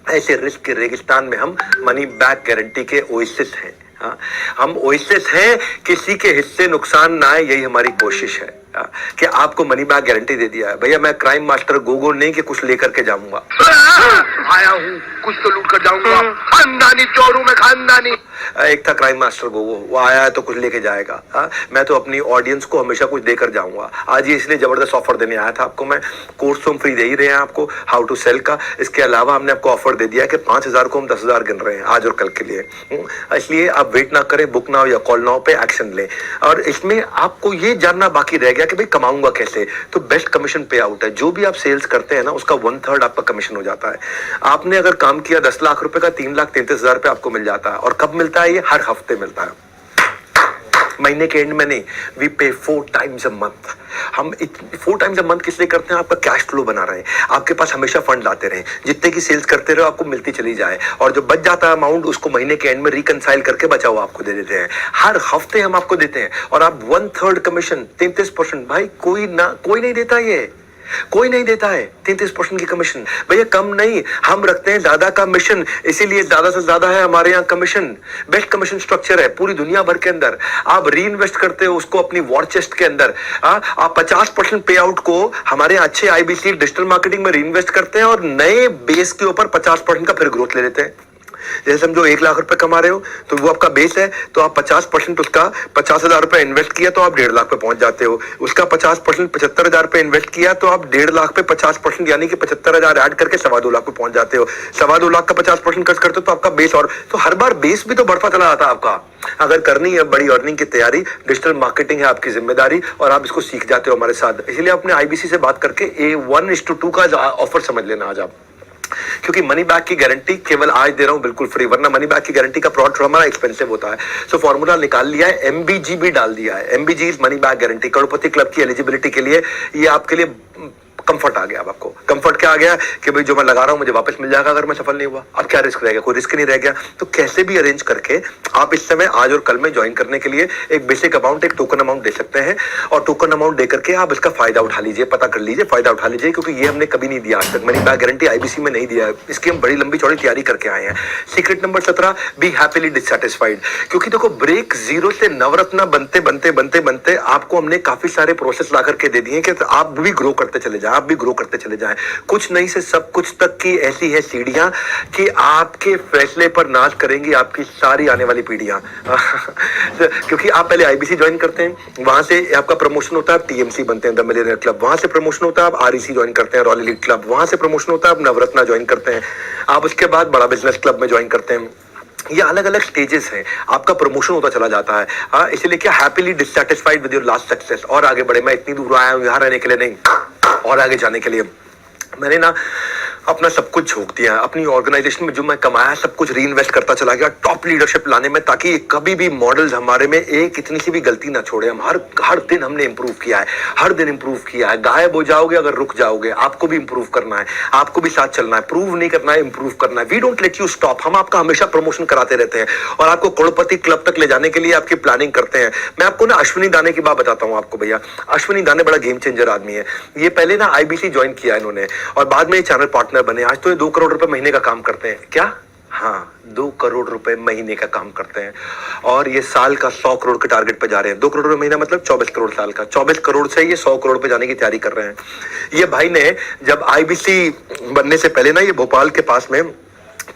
ऐसे रिस्क के रेगिस्तान में हम मनी बैक गारंटी के ओएसिस हैं। हम ओएसिस हैं, किसी के हिस्से नुकसान ना आए, यही हमारी कोशिश है। कि आपको मनी बैक गारंटी दे दिया है। भैया मैं क्राइम मास्टर गोगो नहीं कि कुछ लेकर के जाऊंगा, आया हूँ कुछ तो लूट कर जाऊंगा, खानदानी चोर हूं मैं, खानदानी। एक था क्राइम मास्टर गोगो, वो आया है तो कुछ लेके जाएगा। मैं तो अपनी ऑडियंस को हमेशा कुछ देकर जाऊंगा। आज ये इसलिए जबरदस्त ऑफर देने आया था आपको मैं। कोर्स तो हम फ्री दे ही रहे हैं आपको, हाउ टू सेल का। इसके अलावा हमने आपको ऑफर दे दिया है कि 5,000 को हम 10,000 गिन रहे हैं आज और कल के लिए। इसलिए आप वेट ना करें, बुक नाउ या कॉल नाउ पे एक्शन लें। और इसमें आपको ये जानना बाकी रह गया कि भाई कमाऊंगा कैसे, तो बेस्ट कमीशन पे आउट है। जो भी आप सेल्स करते हैं ना उसका 1/3 आपका कमीशन हो जाता है। आपने अगर काम किया 10 लाख रुपए का, 3,33,000 रुपए आपको मिल जाता है। और कब मिलता है? ये हर हफ्ते मिलता है, महीने के एंड में नहीं। वी पे 4 times a month। हम 4 times a month किस लिए करते हैं? आपका कैश फ्लो बना रहे, आपके पास हमेशा फंड आते रहे, जितने की सेल्स करते रहो आपको मिलती चली जाए, और जो बच जाता है अमाउंट उसको महीने के एंड में रिकनसाइल करके बचा हुआ आपको दे देते हैं। हर हफ्ते हम आपको देते हैं, और आप 1/3 कमीशन 33%। भाई कोई नहीं देता, ये कोई नहीं देता है 33% की कमीशन। भैया कम नहीं, हम रखते हैं ज्यादा का मिशन, इसीलिए ज्यादा से ज्यादा है हमारे यहाँ कमीशन। बेस्ट कमीशन स्ट्रक्चर है पूरी दुनिया भर के अंदर। आप री इन्वेस्ट करते हो उसको अपनी वॉर चेस्ट के अंदर। आप 50% पे आउट को हमारे अच्छे आईबीसी डिजिटल मार्केटिंग में री इन्वेस्ट करते हैं, और नए बेस के ऊपर 50% का फिर ग्रोथ ले लेते हैं। जैसे समझो 1 लाख रुपए कमा रहे हो तो वो आपका बेस है, तो आप 50% उसका 50,000 रुपए इन्वेस्ट किया तो आप 1.5 लाख पे पहुंच जाते हो। उसका 50% 75,000 रुपए इन्वेस्ट किया तो आप 1.5 लाख पे 50% यानी कि 75,000 ऐड करके 2.25 लाख पे पहुंच जाते हो। 2.25 लाख का 50% खर्च करते हो तो आपका बेस, और तो हर बार बेस भी तो बढ़ता चला जाता है आपका। अगर करनी है बड़ी अर्निंग की तैयारी, डिजिटल मार्केटिंग है आपकी जिम्मेदारी, और आप इसको सीख जाते हो हमारे साथ। इसलिए अपने आईबीसी से बात करके A1:2 का ऑफर समझ लेना आज आप, क्योंकि मनी बैक की गारंटी केवल आज दे रहा हूं बिल्कुल फ्री, वरना मनी बैक की गारंटी का प्रोडक्ट हमारा एक्सपेंसिव होता है। सो फॉर्मूला निकाल लिया है, एमबीजी भी डाल दिया है। MBG is money back guarantee. करोड़पति क्लब की एलिजिबिलिटी के लिए ये आपके लिए कंफर्ट आ गया। अब आपको कंफर्ट क्या आ गया कि भाई जो मैं लगा रहा हूं मुझे वापस मिल जाएगा अगर मैं सफल नहीं हुआ। अब क्या रिस्क रह गया? कोई रिस्क नहीं रह गया। तो कैसे भी अरेंज करके आप इस समय आज और कल में ज्वाइन करने के लिए एक बेसिक अमाउंट, एक टोकन अमाउंट दे सकते हैं, और टोकन अमाउंट दे करके आप इसका फायदा उठा लीजिए, पता कर लीजिए, फायदा उठा लीजिए, क्योंकि ये हमने कभी नहीं दिया आज तक। मनी बैक गारंटी आईबीसी में नहीं दिया है, इसकी हम बड़ी लंबी चौड़ी तैयारी करके आए हैं। Secret number 17, B happily dissatisfied. क्योंकि देखो ब्रेक जीरो से नवरत्न बनते बनते बनते बनते आपको हमने काफी सारे प्रोसेस ला करके दे दिए कि आप भी ग्रो करते चले जाए, आप भी ग्रो करते चले जाएं। कुछ नहीं से सब कुछ तक की ऐसी है सीढ़ियां कि आपके फैसले पर नाज करेंगी आपकी सारी आने वाली पीढ़ियां। क्योंकि आप पहले आईबीसी ज्वाइन करते हैं, वहां से आपका प्रमोशन होता है, आप टीएमसी बनते हैं, द मिलियनेयर क्लब। वहां से प्रमोशन होता है, आप आरईसी ज्वाइन करते हैं, रॉयल एलीट क्लब। वहां से प्रमोशन होता है, आप नवरत्ना ज्वाइन करते हैं। आप उसके बाद बड़ा बिजनेस क्लब में ज्वाइन करते हैं। ये अलग अलग स्टेजेस हैं, आपका प्रमोशन होता चला जाता है। इसलिए क्या happily dissatisfied with your last success. और आगे बढ़े, मैं इतनी दूर आया हूं यहाँ रहने के लिए नहीं, और आगे जाने के लिए मैंने ना अपना सब कुछ झोंक दिया है। अपनी ऑर्गेनाइजेशन में जो मैं कमाया सब कुछ री इन्वेस्ट करता चला गया टॉप लीडरशिप लाने में, ताकि कभी भी मॉडल्स हमारे में एक इतनी सी भी गलती ना छोड़े। हम हर दिन हमने इंप्रूव किया है, हर दिन इंप्रूव किया है। गायब हो जाओगे अगर रुक जाओगे, आपको भी इंप्रूव करना है, आपको भी साथ चलना है, प्रूव नहीं करना है, इंप्रूव करना है। We don't let you stop. हम आपका हमेशा प्रमोशन कराते रहते हैं और आपको करोड़पति क्लब तक ले जाने के लिए आपकी प्लानिंग करते हैं। मैं आपको ना अश्विनी दाने की बात बताता हूँ आपको भैया। अश्विनी दाने बड़ा गेम चेंजर आदमी है। ये पहले ना आईबीसी ज्वाइन किया इन्होंने और बाद में ये चैनल पार्टनर बने। आज तो ये 2 करोड़ रुपए महीने का काम करते हैं। क्या? हाँ, 2 करोड़ रुपए महीने का काम करते हैं और ये साल का 100 करोड़ के टारगेट पे जा रहे हैं। 2 करोड़ रुपए महीना मतलब 24 करोड़ साल का। 24 करोड़ से ये 100 करोड़ पे जाने की तैयारी कर रहे हैं। ये भाई ने जब आईबीसी बनने से पहले ना ये भोपाल के पास में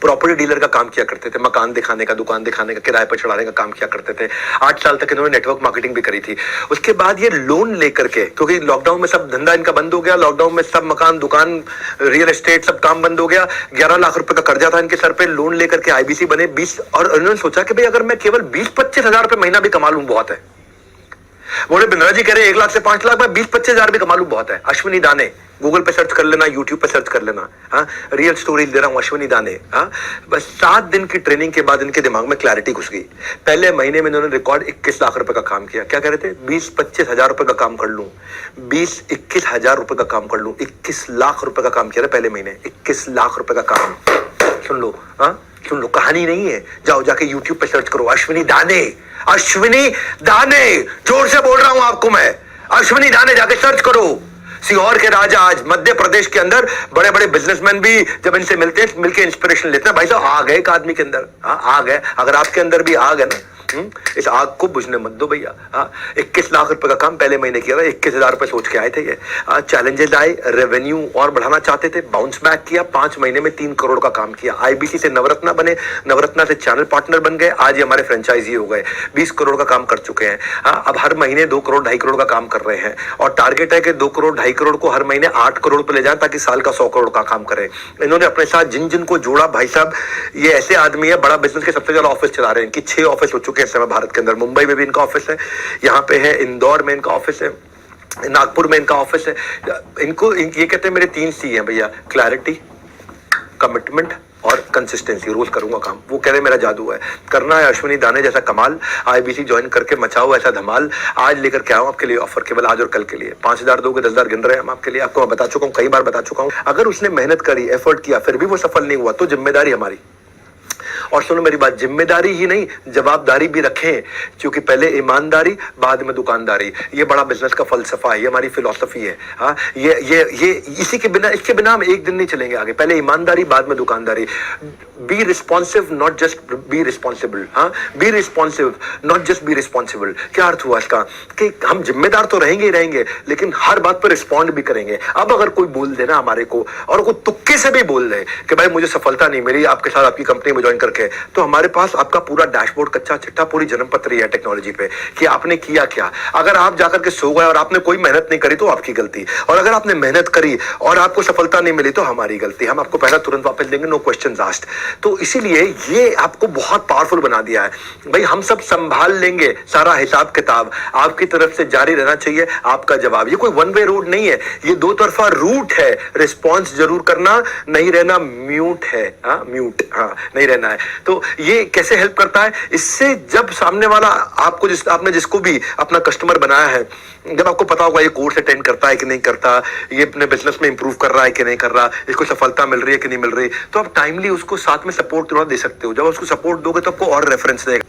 प्रॉपर्टी डीलर का काम किया करते थे, मकान दिखाने का, दुकान दिखाने का, किराए पर चढ़ाने का काम किया करते थे। 8 साल तक इन्होंने नेटवर्क मार्केटिंग भी करी थी। उसके बाद ये लोन लेकर के, क्योंकि लॉकडाउन में सब धंधा इनका बंद हो गया, लॉकडाउन में सब मकान, दुकान, रियल एस्टेट सब काम बंद हो गया। 11 लाख रुपए का कर्जा था इनके सर पे। लोन लेकर के आईबीसी बने 20, और इन्होंने सोचा कि भाई अगर मैं केवल 20-25 हजार रुपए महीना भी कमा लूं बहुत है। बोले बिंद्रा जी कह रहे 1 लाख से 5 लाख, मैं 20-25 हजार भी कमा लूं बहुत है। अश्विनी दाने गूगल पे सर्च कर लेना, यूट्यूब पे सर्च कर लेना। हाँ, रियल स्टोरीज दे रहा हूं, अश्विनी दाने। हाँ, बस 7 दिन की ट्रेनिंग के बाद इनके दिमाग में क्लैरिटी घुस गई। पहले महीने में इन्होंने रिकॉर्ड 21 लाख रुपए का काम किया। क्या कह रहे थे? 20-25 हजार रुपए का काम कर लूं, 20-21 हजार रुपए का काम कर लूं। 21 लाख रुपए का काम किया पहले महीने। 21 लाख रुपए का काम। सुन लो, हाँ सुन लो, कहानी नहीं है। जाओ जाके यूट्यूब पे सर्च करो, अश्विनी दाने, अश्विनी दाने, जोर से बोल रहा हूं आपको मैं, अश्विनी दाने जाके सर्च करो। सीहोर के राजा आज मध्य प्रदेश के अंदर बड़े बड़े बिजनेसमैन भी जब इनसे मिलते हैं, मिलके इंस्पिरेशन लेते हैं। भाई साहब आ गए एक आदमी के अंदर, आ गए। अगर आपके अंदर भी आ गए ना इस आग को बुझने मत दो भैया। 21 लाख रुपए का काम पहले महीने किया था, 21,000 रुपए सोच के आए थे ये। चैलेंजेस आए, रेवेन्यू और बढ़ाना चाहते थे, बाउंस बैक किया, 5 महीने में 3 करोड़ का काम किया। आईबीसी से नवरत्ना बने, नवरत्ना से चैनल पार्टनर बन गए, आज ये हमारे फ्रेंचाइजी हो गए, 20 करोड़ का काम कर चुके हैं। अब हर महीने 2 करोड़ 2.5 करोड़ का काम कर रहे हैं और टारगेट है कि 2 करोड़ 2.5 करोड़ को हर महीने 8 करोड़ पे ले जाए ताकि साल का 100 करोड़ का काम करें। इन्होंने अपने साथ जिन जिन को जोड़ा, भाई साहब ये ऐसे आदमी है, बड़ा बिजनेस के सबसे ज्यादा ऑफिस चला रहे हैं, इनकी 6 ऑफिस हो चुके हैं इस समय भारत के अंदर। मुंबई में भी इनका ऑफिस है, यहाँ पे है, इंदौर में इनका ऑफिस है, नागपुर में इनका ऑफिस है। इनको ये कहते हैं मेरे 3 सी हैं भैया, क्लैरिटी, कमिटमेंट और कंसिस्टेंसी। रोज करूंगा काम, वो कह रहे मेरा जादू है। करना है अश्विनी दाने जैसा कमाल, आईबीसी ज्वाइन करके मचाओ ऐसा धमाल। आज लेकर के आओ आपके लिए ऑफर, केवल आज और कल के लिए। 5,000 दोगे, 10,000 गिन रहे हैं हम आपके लिए। आपको मैं बता चुका हूँ, कई बार बता चुका हूँ, अगर उसने मेहनत करी, एफर्ट किया, फिर भी वो सफल नहीं हुआ तो जिम्मेदारी हमारी। और सुनो मेरी बात, जिम्मेदारी ही नहीं जवाबदारी भी रखें, क्योंकि पहले ईमानदारी बाद में दुकानदारी। ये बड़ा बिजनेस का फलसफा है, ये हमारी फिलॉसफी है। हाँ, ये इसी के बिना, इसके बिना हम एक दिन नहीं चलेंगे आगे। पहले ईमानदारी बाद में दुकानदारी। Be responsive not just be responsible. हाँ, be responsive not just be responsible. क्या अर्थ हुआ इसका? कि हम जिम्मेदार तो रहेंगे ही रहेंगे, लेकिन हर बात पर रिस्पॉन्ड भी करेंगे। अब अगर कोई बोल दे ना हमारे को, और कोई तुक्के से भी बोल दे कि भाई मुझे सफलता नहीं मिली आपके साथ, आपकी कंपनी में ज्वाइन करके, तो हमारे पास आपका पूरा डैशबोर्ड, कच्चा चिट्ठा, पूरी जन्मपत्री है टेक्नोलॉजी पे कि आपने किया क्या। अगर आप जाकर के सो गए और आपने कोई मेहनत नहीं करी तो आपकी गलती, और अगर आपने मेहनत करी और आपको सफलता नहीं मिली तो हमारी गलती। हम आपको पैसा तुरंत वापस देंगे, नो क्वेश्चंस आस्क्ड। तो इसीलिए ये आपको बहुत पावरफुल बना दिया है भाई। हम सब संभाल लेंगे सारा हिसाब किताब, आपकी तरफ से जारी रहना चाहिए आपका जवाब। ये कोई वन वे रोड नहीं है, ये 2 तरफा रूट है। रिस्पॉन्स जरूर करना, नहीं रहना म्यूट है। म्यूट नहीं रहना है। तो ये कैसे हेल्प करता है? इससे जब सामने वाला आपको, आपने जिसको भी अपना कस्टमर बनाया है, जब आपको पता होगा ये कोर्स अटेंड करता है कि नहीं करता, ये अपने बिजनेस में इंप्रूव कर रहा है कि नहीं कर रहा, इसको सफलता मिल रही है कि नहीं मिल रही, तो आप टाइमली उसको साथ में सपोर्ट थोड़ा दे सकते हो। जब उसको सपोर्ट दोगे तो आपको और रेफरेंस देगा,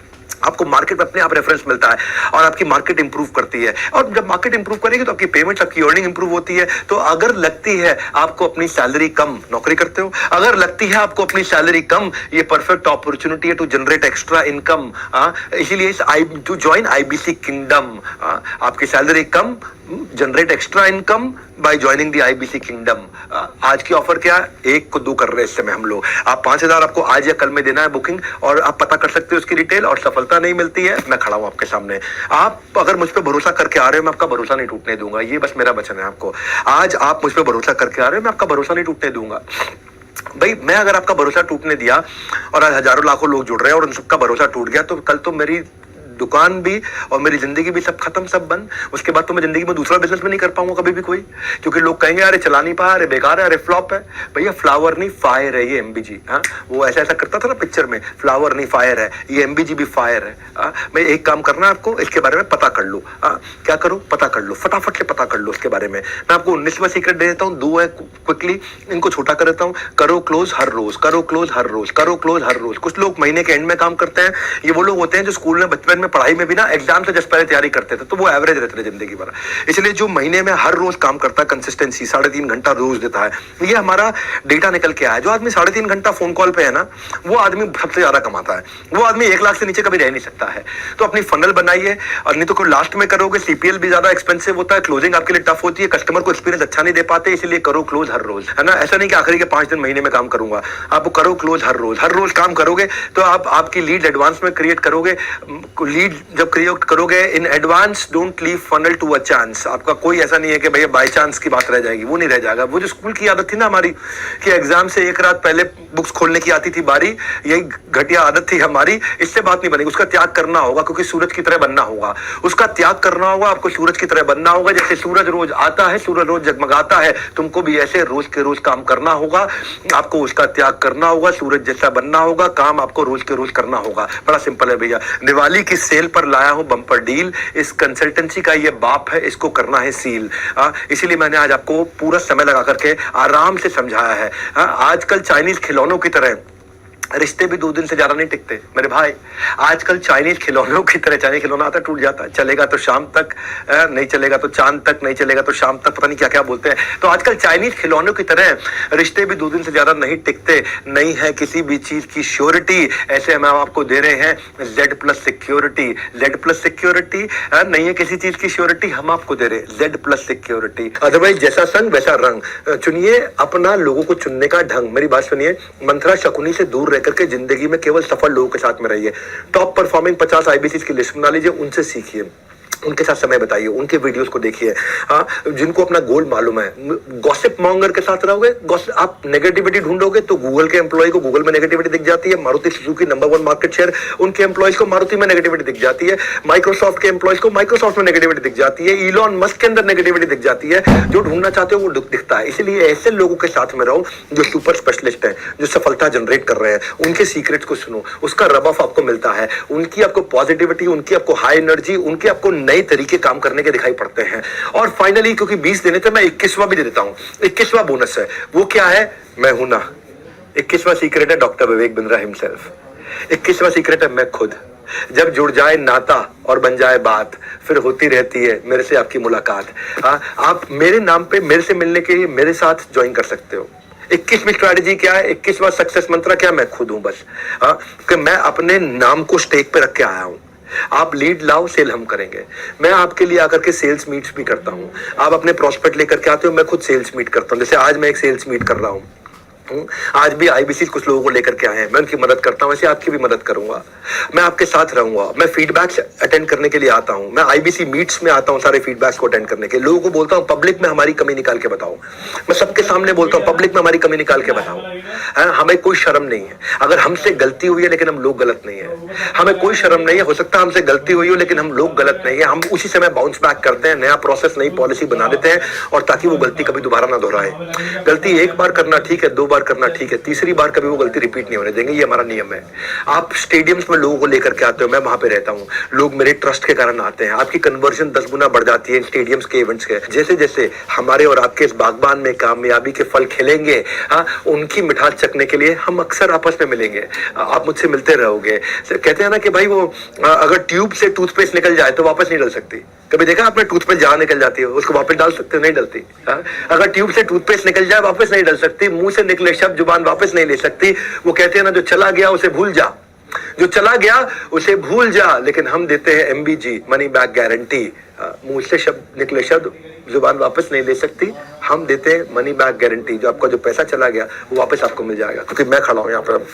आपको मार्केट में अपने आप रेफरेंस मिलता है और आपकी मार्केट इंप्रूव करती है। और जब मार्केट इंप्रूव करेगी तो आपकी पेमेंट्स, आपकी अर्निंग इंप्रूव होती है। तो अगर लगती है आपको अपनी सैलरी कम, नौकरी करते हो, अगर लगती है आपको अपनी सैलरी कम, ये परफेक्ट अपॉर्चुनिटी है टू जनरेट एक्स्ट्रा इनकम। इसीलिए टू ज्वाइन आईबीसी किंगडम। आपकी salary come, generate extra income by joining the IBC kingdom. आज की ऑफर क्या है? 1 को 2 कर रहे हैं इस समय हम लोग। आप 5,000 आपको आज या कल में देना है बुकिंग, और आप पता कर सकते हो उसकी डिटेल। और सफलता नहीं मिलती है, मैं खड़ा हूं आपके सामने। आप अगर मुझ पर भरोसा करके आ रहे हो, मैं आपका भरोसा नहीं टूटने दूंगा। ये बस मेरा वचन है आपको। आज आप मुझ पर भरोसा करके आ रहे हो, मैं आपका भरोसा नहीं टूटने दूंगा भाई। मैं अगर आपका भरोसा टूटने दिया और आज हजारों लाखों लोग जुड़ रहे हैं और उन सबका भरोसा टूट गया, तो कल तो मेरी दुकान भी और मेरी जिंदगी भी सब खत्म, सब बंद। उसके बाद तो मैं जिंदगी में दूसरा बिजनेस में नहीं कर पाऊंगा कभी भी कोई, क्योंकि लोग कहेंगे अरे चला नहीं पाया, अरे बेकार है, अरे फ्लॉप है। भैया फ्लावर नहीं फायर है ये एमबीजी। वो ऐसा करता था ना पिक्चर में, फ्लावर नहीं फायर है, ये एमबीजी भी फायर है। मैं एक काम करना है आपको, इसके बारे में पता कर लो। क्या करो? पता कर लो, फटाफट से पता कर लो इसके बारे में। मैं आपको 19वां सीक्रेट दे देता हूँ, 2 है क्विकली, इनको छोटा कर देता हूँ। करो क्लोज हर रोज, करो क्लोज हर रोज, करो क्लोज हर रोज। कुछ लोग महीने के एंड में काम करते हैं। ये वो लोग होते हैं जो स्कूल में बचपन में पढ़ाई में भी ना एग्जाम से जस्ट पहले तैयारी करते थे, तो वो एवरेज रहते थे जिंदगी भर। इसलिए जो महीने में हर रोज काम करता है, कंसिस्टेंसी 3.5 घंटा रोज देता है, ये हमारा डेटा निकल के आया है। जो आदमी 3.5 घंटा फोन कॉल पे है ना, वो आदमी सबसे ज्यादा कमाता है। वो आदमी 1 लाख से नीचे कभी रह नहीं सकता है। तो अपनी फनल बनाइए, और नहीं तो कोई लास्ट में करोगे, सीपीएल भी ज्यादा एक्सपेंसिव होता है, क्लोजिंग आपके लिए टफ होती है, कस्टमर को एक्सपीरियंस अच्छा नहीं दे पाते। इसलिए करो क्लोज हर रोज, है ना। ऐसा नहीं कि आखिरी के 5 दिन महीने में काम करूंगा, आप करो क्लोज हर रोज। हर रोज काम करोगे तो आप आपकी लीड एडवांस में क्रिएट करोगे। लीड जब क्रिएट करोगे in advance, don't leave funnel to a chance. आपका कोई ऐसा नहीं है कि भैया बाय चांस की बात रह जाएगी, वो नहीं रह जाएगा। वो जो स्कूल की आदत थी ना हमारी, कि एग्जाम से 1 रात पहले बुक्स खोलने की आती थी बारी, यही घटिया आदत थी हमारी। इससे बात नहीं बनेगी, उसका त्याग करना होगा, क्योंकि सूरज की तरह बनना होगा। उसका त्याग करना होगा, आपको सूरज की तरह बनना होगा। जैसे सूरज रोज आता है, सूरज रोज जगमगाता है, तुमको भी ऐसे रोज के रोज काम करना होगा। आपको उसका त्याग करना होगा, सूरज जैसा बनना होगा, काम आपको रोज के रोज करना होगा। बड़ा सिंपल है भैया। दिवाली की सेल पर लाया हूं बम्पर डील, इस कंसल्टेंसी का ये बाप है, इसको करना है सील। इसीलिए मैंने आज आपको पूरा समय लगा करके आराम से समझाया है। आजकल चाइनीज खिलौनों की तरह रिश्ते भी 2 दिन से ज्यादा नहीं टिकते मेरे भाई। आजकल चाइनीज खिलौनों की तरह, चाइनीज खिलौना आता टूट जाता है, चलेगा तो शाम तक, नहीं चलेगा तो चांद तक, नहीं चलेगा तो शाम तक, पता नहीं क्या क्या बोलते हैं। तो आजकल चाइनीज खिलौनों की तरह रिश्ते भी 2 दिन से ज्यादा नहीं टिकते। नहीं है किसी भी चीज की श्योरिटी, ऐसे हम आपको दे रहे हैं Z+ सिक्योरिटी। Z+ सिक्योरिटी नहीं है किसी चीज की श्योरिटी, हम आपको दे रहे हैं Z+ सिक्योरिटी। अदरवाइज जैसा संग वैसा रंग, चुनिए अपना लोगों को चुनने का ढंग। मेरी बात सुनिए, मंत्रा शकुनी से दूर रह करके जिंदगी में केवल सफल लोगों के साथ में रहिए। टॉप परफॉर्मिंग 50 IBCs की लिस्ट बना लीजिए, उनसे सीखिए, उनके साथ समय बताइए, उनके वीडियोस को देखिए। हाँ, जिनको अपना गोल मालूम है। गॉसिप मॉन्गर के साथ रहोगे, आप नेगेटिविटी ढूंढोगे तो गूगल के एम्प्लॉय को गूगल में नेगेटिविटी दिख जाती है। Maruti Suzuki number 1 market share, उनके एम्प्लॉयज को मारुति में नेगेटिविटी दिख जाती है। माइक्रोसॉफ्ट के एम्प्लॉयज को माइक्रोसॉफ्ट में नेगेटिविटी दिख जाती है। इलॉन मस्क के अंदर नेगेटिविटी दिख जाती है। जो ढूंढना चाहते हो वो दिखता है। इसलिए ऐसे लोगों के साथ में रहो जो सुपर स्पेशलिस्ट है, जो सफलता जनरेट कर रहे हैं, उनके सीक्रेट्स को सुनो, उसका रब ऑफ आपको मिलता है। उनकी आपको पॉजिटिविटी, उनकी आपको हाई एनर्जी, उनके आपको नए तरीके काम करने के दिखाई पड़ते हैं। और फाइनली क्योंकि 20 देने थे, मैं 21वां भी दे देता हूं। 21वां बोनस है, वो क्या है? मैं हूं ना। 21वां सीक्रेट है doctor Vivek Bindra himself. 21वां secret है मैं खुद। जब जुड़ जाए नाता और बन जाए बात, फिर होती रहती है मेरे से आपकी मुलाकात। आप मेरे नाम पे मेरे से मिलने के लिए मेरे साथ ज्वाइन कर सकते हो। 21वीं स्ट्रैटेजी क्या है? 21वां सक्सेस मंत्र क्या? मैं खुद हूं बस। कि मैं अपने नाम को स्टेक पे रख के आया हूं। आप लीड लाओ, सेल हम करेंगे। मैं आपके लिए आकर के सेल्स मीट्स भी करता हूं। आप अपने प्रॉस्पेक्ट लेकर के आते हो, मैं खुद सेल्स मीट करता हूं। जैसे आज मैं एक सेल्स मीट कर रहा हूं। आज भी IBC कुछ लोगों को लेकर के आए हैं, मैं उनकी मदद करता हूं, वैसे आपकी भी मदद करूंगा। मैं आपके साथ रहूंगा। मैं फीडबैक्स अटेंड करने के लिए आता हूं। मैं IBC मीट्स में आता हूं सारे फीडबैक्स को अटेंड करने के। लोगों को बोलता हूं पब्लिक में हमारी कमी निकाल के बताओ। मैं सबके सामने बोलता हूं पब्लिक में हमारी कमी निकाल के बताओ। हमें कोई शर्म नहीं है। अगर हमसे गलती हुई है लेकिन हम लोग गलत नहीं है, हमें कोई शर्म नहीं है। हो सकता है हमसे गलती हुई हो लेकिन हम लोग गलत नहीं है। हम उसी समय बाउंस बैक करते हैं, नया प्रोसेस, नई पॉलिसी बना देते हैं, और ताकि वो गलती कभी दोबारा ना दोहराए। गलती एक बार करना ठीक है, 2 बार करना ठीक है, तीसरी बार कभी वो गलती रिपीट नहीं होने देंगे। ये हमारा नियम है। आप स्टेडियम्स में लोगों को लेकर के आते हो, मैं वहां पे रहता हूं, लोग मेरे ट्रस्ट के कारण आते हैं। आपकी कन्वर्जन 10 गुना बढ़ जाती है स्टेडियम्स के इवेंट्स के। जैसे जैसे हमारे और आपके इस बागबान में कामयाबी के फल खिलेंगे, उनकी मिठास चखने के लिए हम अक्सर आपस में मिलेंगे। आप मुझसे मिलते रहोगे। कहते हैं ना कि भाई वो अगर ट्यूब से टूथपेस्ट निकल जाए तो वापस नहीं डल सकती। कभी देखा आपने टूथपेस्ट जहां निकल जाती है उसको वापस डाल सकते हो? नहीं डलती। अगर ट्यूब से टूथपेस्ट निकल जाए वापस नहीं डल सकती। मुंह से निकले शब्द जुबान वापस नहीं ले सकती। वो कहते हैं ना, जो चला गया उसे भूल जा, जो चला गया उसे भूल जा। लेकिन हम देते हैं MBG, मनी बैक गारंटी। मुंह से शब्द निकले शब्द जुबान वापस नहीं ले सकती। हम देते हैं मनी बैक गारंटी। जो आपका जो पैसा चला गया वो वापस आपको मिल जाएगा। क्योंकि मैं खड़ा हूं यहाँ पर।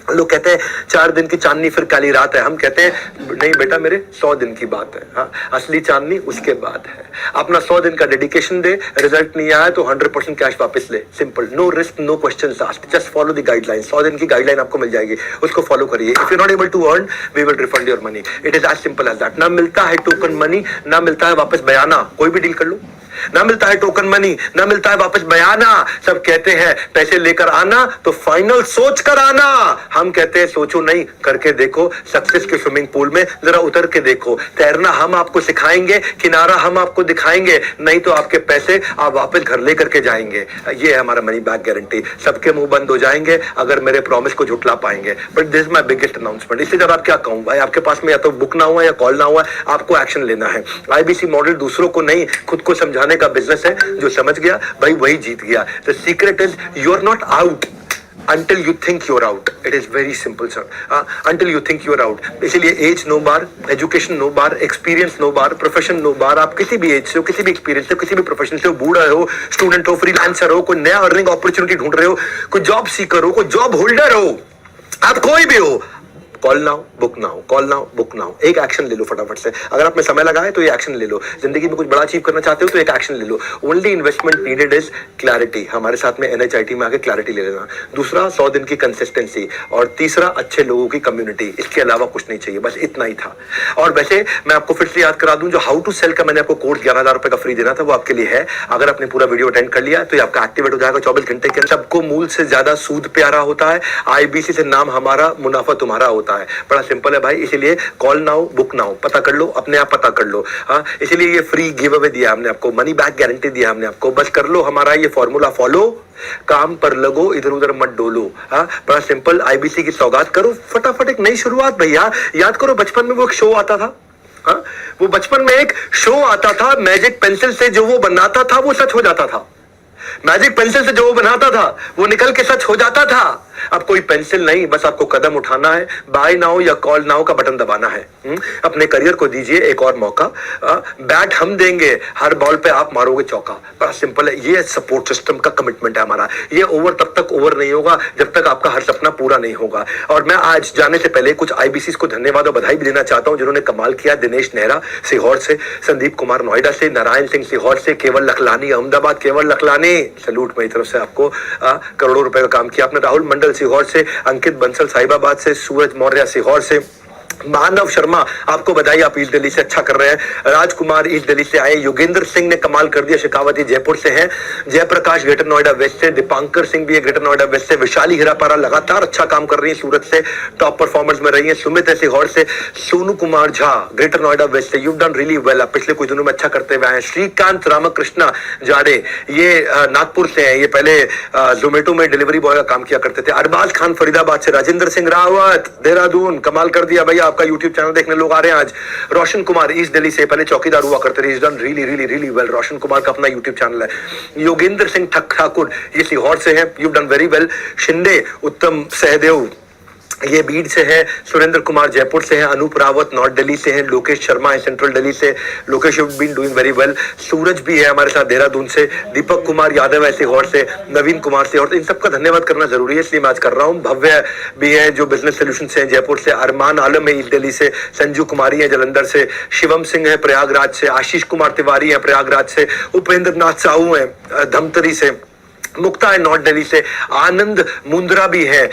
लोग कहते हैं 4 दिन की चांदनी फिर काली रात है। हम कहते हैं नहीं बेटा, मेरे 100 दिन की बात है। असली चांदनी उसके बाद है। अपना 100 दिन का डेडिकेशन दे, रिजल्ट नहीं आया तो 100% कैश वापस ले। Simple, no risk, no questions asked, just follow the guideline. 100 दिन की गाइडलाइन आपको मिल जाएगी, उसको फॉलो करिए। If you not able to earn, we will refund your money. It is as simple as that. ना मिलता है टोकन मनी, ना मिलता है वापस बयाना। कोई भी डील कर लो, ना मिलता है टोकन मनी, ना मिलता है वापस बयाना। सब कहते हैं पैसे लेकर आना तो फाइनल सोच कर आना। हम कहते हैं सोचो नहीं, करके देखो। सक्सेस के स्विमिंग पूल में जरा उतर के देखो। तैरना हम आपको सिखाएंगे, किनारा हम आपको दिखाएंगे। नहीं तो आपके पैसे आप वापस घर लेकर के जाएंगे। ये है हमारा मनी बैक गारंटी। सबके मुंह बंद हो जाएंगे अगर मेरे प्रॉमिस को झुटला पाएंगे। But this is my biggest announcement. इससे ज्यादा क्या कहूं भाई, आपके पास में या तो बुक ना हुआ या कॉल ना हुआ, आपको एक्शन लेना है। IBC मॉडल दूसरों को नहीं, खुद को समझाने का बिजनेस है। जो समझ गया भाई वही जीत गया। The secret is you are not out until you think you're out. It is very simple, sir. Until you think you're out. इसलिए एज नो बार, एजुकेशन नो बार, एक्सपीरियंस नो बार, प्रोफेशन नो बार। आप किसी भी एज से हो, किसी भी experience से हो, किसी भी प्रोफेशन से हो, बूढ़ा हो, स्टूडेंट हो, फ्रीलांसर हो, कोई नया अर्निंग अपॉर्चुनिटी ढूंढ रहे हो, कोई जॉब सीकर हो, कोई जॉब होल्डर हो, आप कोई भी हो, call now book now, call now book now. एक एक्शन ले लो फटाफट से। अगर आप में समय लगा है तो ये एक्शन ले लो। जिंदगी में कुछ बड़ा अचीव करना चाहते हो तो एक एक्शन ले लो। Only investment needed is clarity. हमारे साथ में NHIT में आके क्लैरिटी ले लेना। दूसरा 100 दिन की कंसिस्टेंसी, और तीसरा अच्छे लोगों की कम्युनिटी। इसके अलावा कुछ नहीं चाहिए, बस इतना ही था। और वैसे मैं आपको फिर से याद करा दूं, जो हाउ टू सेल का मैंने आपको कोर्स 11,000 रुपए का फ्री देना था वो आपके लिए है। अगर आपने पूरा वीडियो अटेंड कर लिया तो ये आपका एक्टिवेट हो जाएगा 24 घंटे के अंदर। सबको मूल से ज्यादा सूद प्यारा होता है। IBC से नाम हमारा, मुनाफा तुम्हारा होता है। होता है, बड़ा सिंपल है भाई। इसीलिए कॉल नाउ बुक नाउ, पता कर लो, अपने आप पता कर लो। हाँ, इसीलिए ये फ्री गिव अवे दिया हमने आपको, मनी बैक गारंटी दिया हमने आपको, बस कर लो हमारा ये फॉर्मूला फॉलो, काम पर लगो, इधर उधर मत डोलो। हाँ, बड़ा सिंपल, आईबीसी की सौगात करो, फटाफट एक नई शुरुआत भैया। याद करो बचपन में वो एक शो आता था, हाँ, वो बचपन में एक शो आता था, मैजिक पेंसिल से जो वो बनाता था वो सच हो जाता था। मैजिक पेंसिल से जो वो बनाता था वो निकल के सच हो जाता था। अब कोई पेंसिल नहीं, बस आपको कदम उठाना है, बाय नाउ या कॉल नाउ का बटन दबाना है। अपने करियर को दीजिए एक और मौका। बैट हम देंगे, हर बॉल पे आप मारोगे चौका। बड़ा सिंपल है, ये सपोर्ट सिस्टम का कमिटमेंट है हमारा। ये ओवर तब तक ओवर नहीं होगा जब तक आपका हर सपना पूरा नहीं होगा। और मैं आज जाने से पहले कुछ आईबीसी को धन्यवाद और बधाई भी देना चाहता हूं जिन्होंने कमाल किया। दिनेश नेहरा सीहोर से, संदीप कुमार नोएडा से, नारायण सिंह सीहोर से, केवल लखलानी अहमदाबाद, केवल लखलानी सैल्यूट मेरी तरफ से आपको। करोड़ों रुपए का काम किया आपने। राहुल मंडल सीहोर से, अंकित बंसल साहिबाबाद से, सूरज मौर्य सीहोर से, मानव शर्मा आपको बधाई, आप ईस्ट दिल्ली से अच्छा कर रहे हैं। राजकुमार ईस्ट दिल्ली से आए, योगेंद्र सिंह ने कमाल कर दिया, शेखावती जयपुर से हैं, जयप्रकाश ग्रेटर नोएडा वेस्ट से, दीपांकर सिंह भी है ग्रेटर नोएडा वेस्ट से, विशाली हिरापारा लगातार अच्छा काम कर रही है सूरत से, टॉप परफॉर्मर्स में रही है, सुमित है सीहोर से, सोनू कुमार झा ग्रेटर नोएडा वेस्ट से, यू डन रियली वेल, आप पिछले कुछ दिनों में अच्छा करते हुए आए। श्रीकांत रामकृष्णा जाड़े ये नागपुर से है, ये पहले जोमेटो में डिलीवरी बॉय का काम किया करते थे। अरबाज खान फरीदाबाद से, राजेंद्र सिंह रावत देहरादून, कमाल कर दिया भैया, आपका यूट्यूब चैनल देखने लोग आ रहे हैं आज। रोशन कुमार ईस्ट दिल्ली से, पहले चौकीदार हुआ करते थे, done really really really well. Roshan Kumar का अपना यूट्यूब चैनल है। योगेंद्र सिंह ठाकुर ये सीहोर से है, you done very well. Shinde उत्तम सहदेव ये बीड से है, सुरेंद्र कुमार जयपुर से है, अनूप रावत नॉर्थ दिल्ली से है, लोकेश शर्मा है सेंट्रल दिल्ली से, Lokesh you been doing very well. Suraj भी है हमारे साथ देहरादून से, दीपक कुमार यादव है सीहोर से, नवीन कुमार से, और इन सबका धन्यवाद करना जरूरी है इसलिए मैं आज कर रहा हूँ। भव्य भी है जो बिजनेस सोल्यूशन से है जयपुर से, अरमान आलम है ईस्ट दिल्ली से, संजू कुमारी है जलंधर से, शिवम सिंह है प्रयागराज से, आशीष कुमार तिवारी है प्रयागराज से, उपेंद्र नाथ साहू है धमतरी से, मुक्ता है नॉर्थ दिल्ली से, आनंद मुंद्रा भी है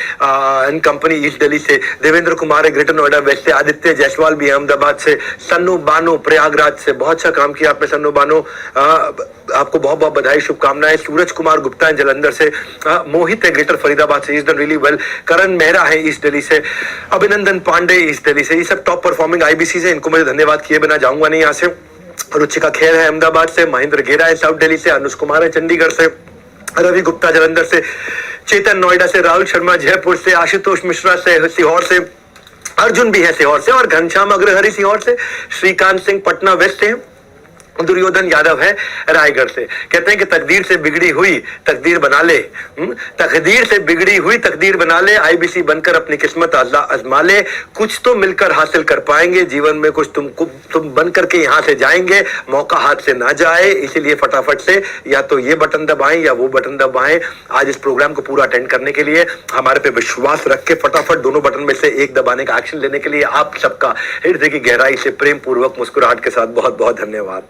इन कंपनी ईस्ट दिल्ली से, देवेंद्र कुमार है ग्रेटर नोएडा वेस्ट से, आदित्य जायसवाल भी है अहमदाबाद से, सन्नू बानो प्रयागराज से, बहुत अच्छा काम किया आपने सन्नू बानो, आपको बहुत बहुत बधाई शुभकामनाएं। सूरज कुमार गुप्ता है जलंधर से, मोहित है ग्रेटर फरीदाबाद से, इज डन रियली वेल। करण मेहरा है ईस्ट दिल्ली से, अभिनंदन पांडे ईस्ट दिल्ली से, ये सब टॉप परफॉर्मिंग आईबीसी से, इनको मुझे धन्यवाद किए बिना जाऊंगा नहीं यहाँ से। रुचिका खेर है अहमदाबाद से, महेंद्र घेरा है साउथ दिल्ली से, अनुज कुमार है चंडीगढ़ से, रवि गुप्ता जलंधर से, चेतन नोएडा से, राहुल शर्मा जयपुर से, आशुतोष मिश्रा से सीहोर से, अर्जुन भी है सीहोर से, और घनश्याम अग्रहरि सीहोर से, श्रीकांत सिंह पटना वेस्ट से, दुर्योधन यादव है रायगढ़ से। कहते हैं कि तकदीर से बिगड़ी हुई तकदीर बना ले, तकदीर से बिगड़ी हुई तकदीर बना ले, आईबीसी बनकर अपनी किस्मत आजमा ले, कुछ तो मिलकर हासिल कर पाएंगे जीवन में, कुछ तुम बन करके यहाँ से जाएंगे, मौका हाथ से ना जाए, इसीलिए फटाफट से या तो ये बटन दबाएं या वो बटन दबाएं। आज इस प्रोग्राम को पूरा अटेंड करने के लिए, हमारे पे विश्वास रख के फटाफट दोनों बटन में से एक दबाने का एक्शन लेने के लिए आप सबका हृदय की गहराई से प्रेम पूर्वक मुस्कुराहट के साथ बहुत बहुत धन्यवाद।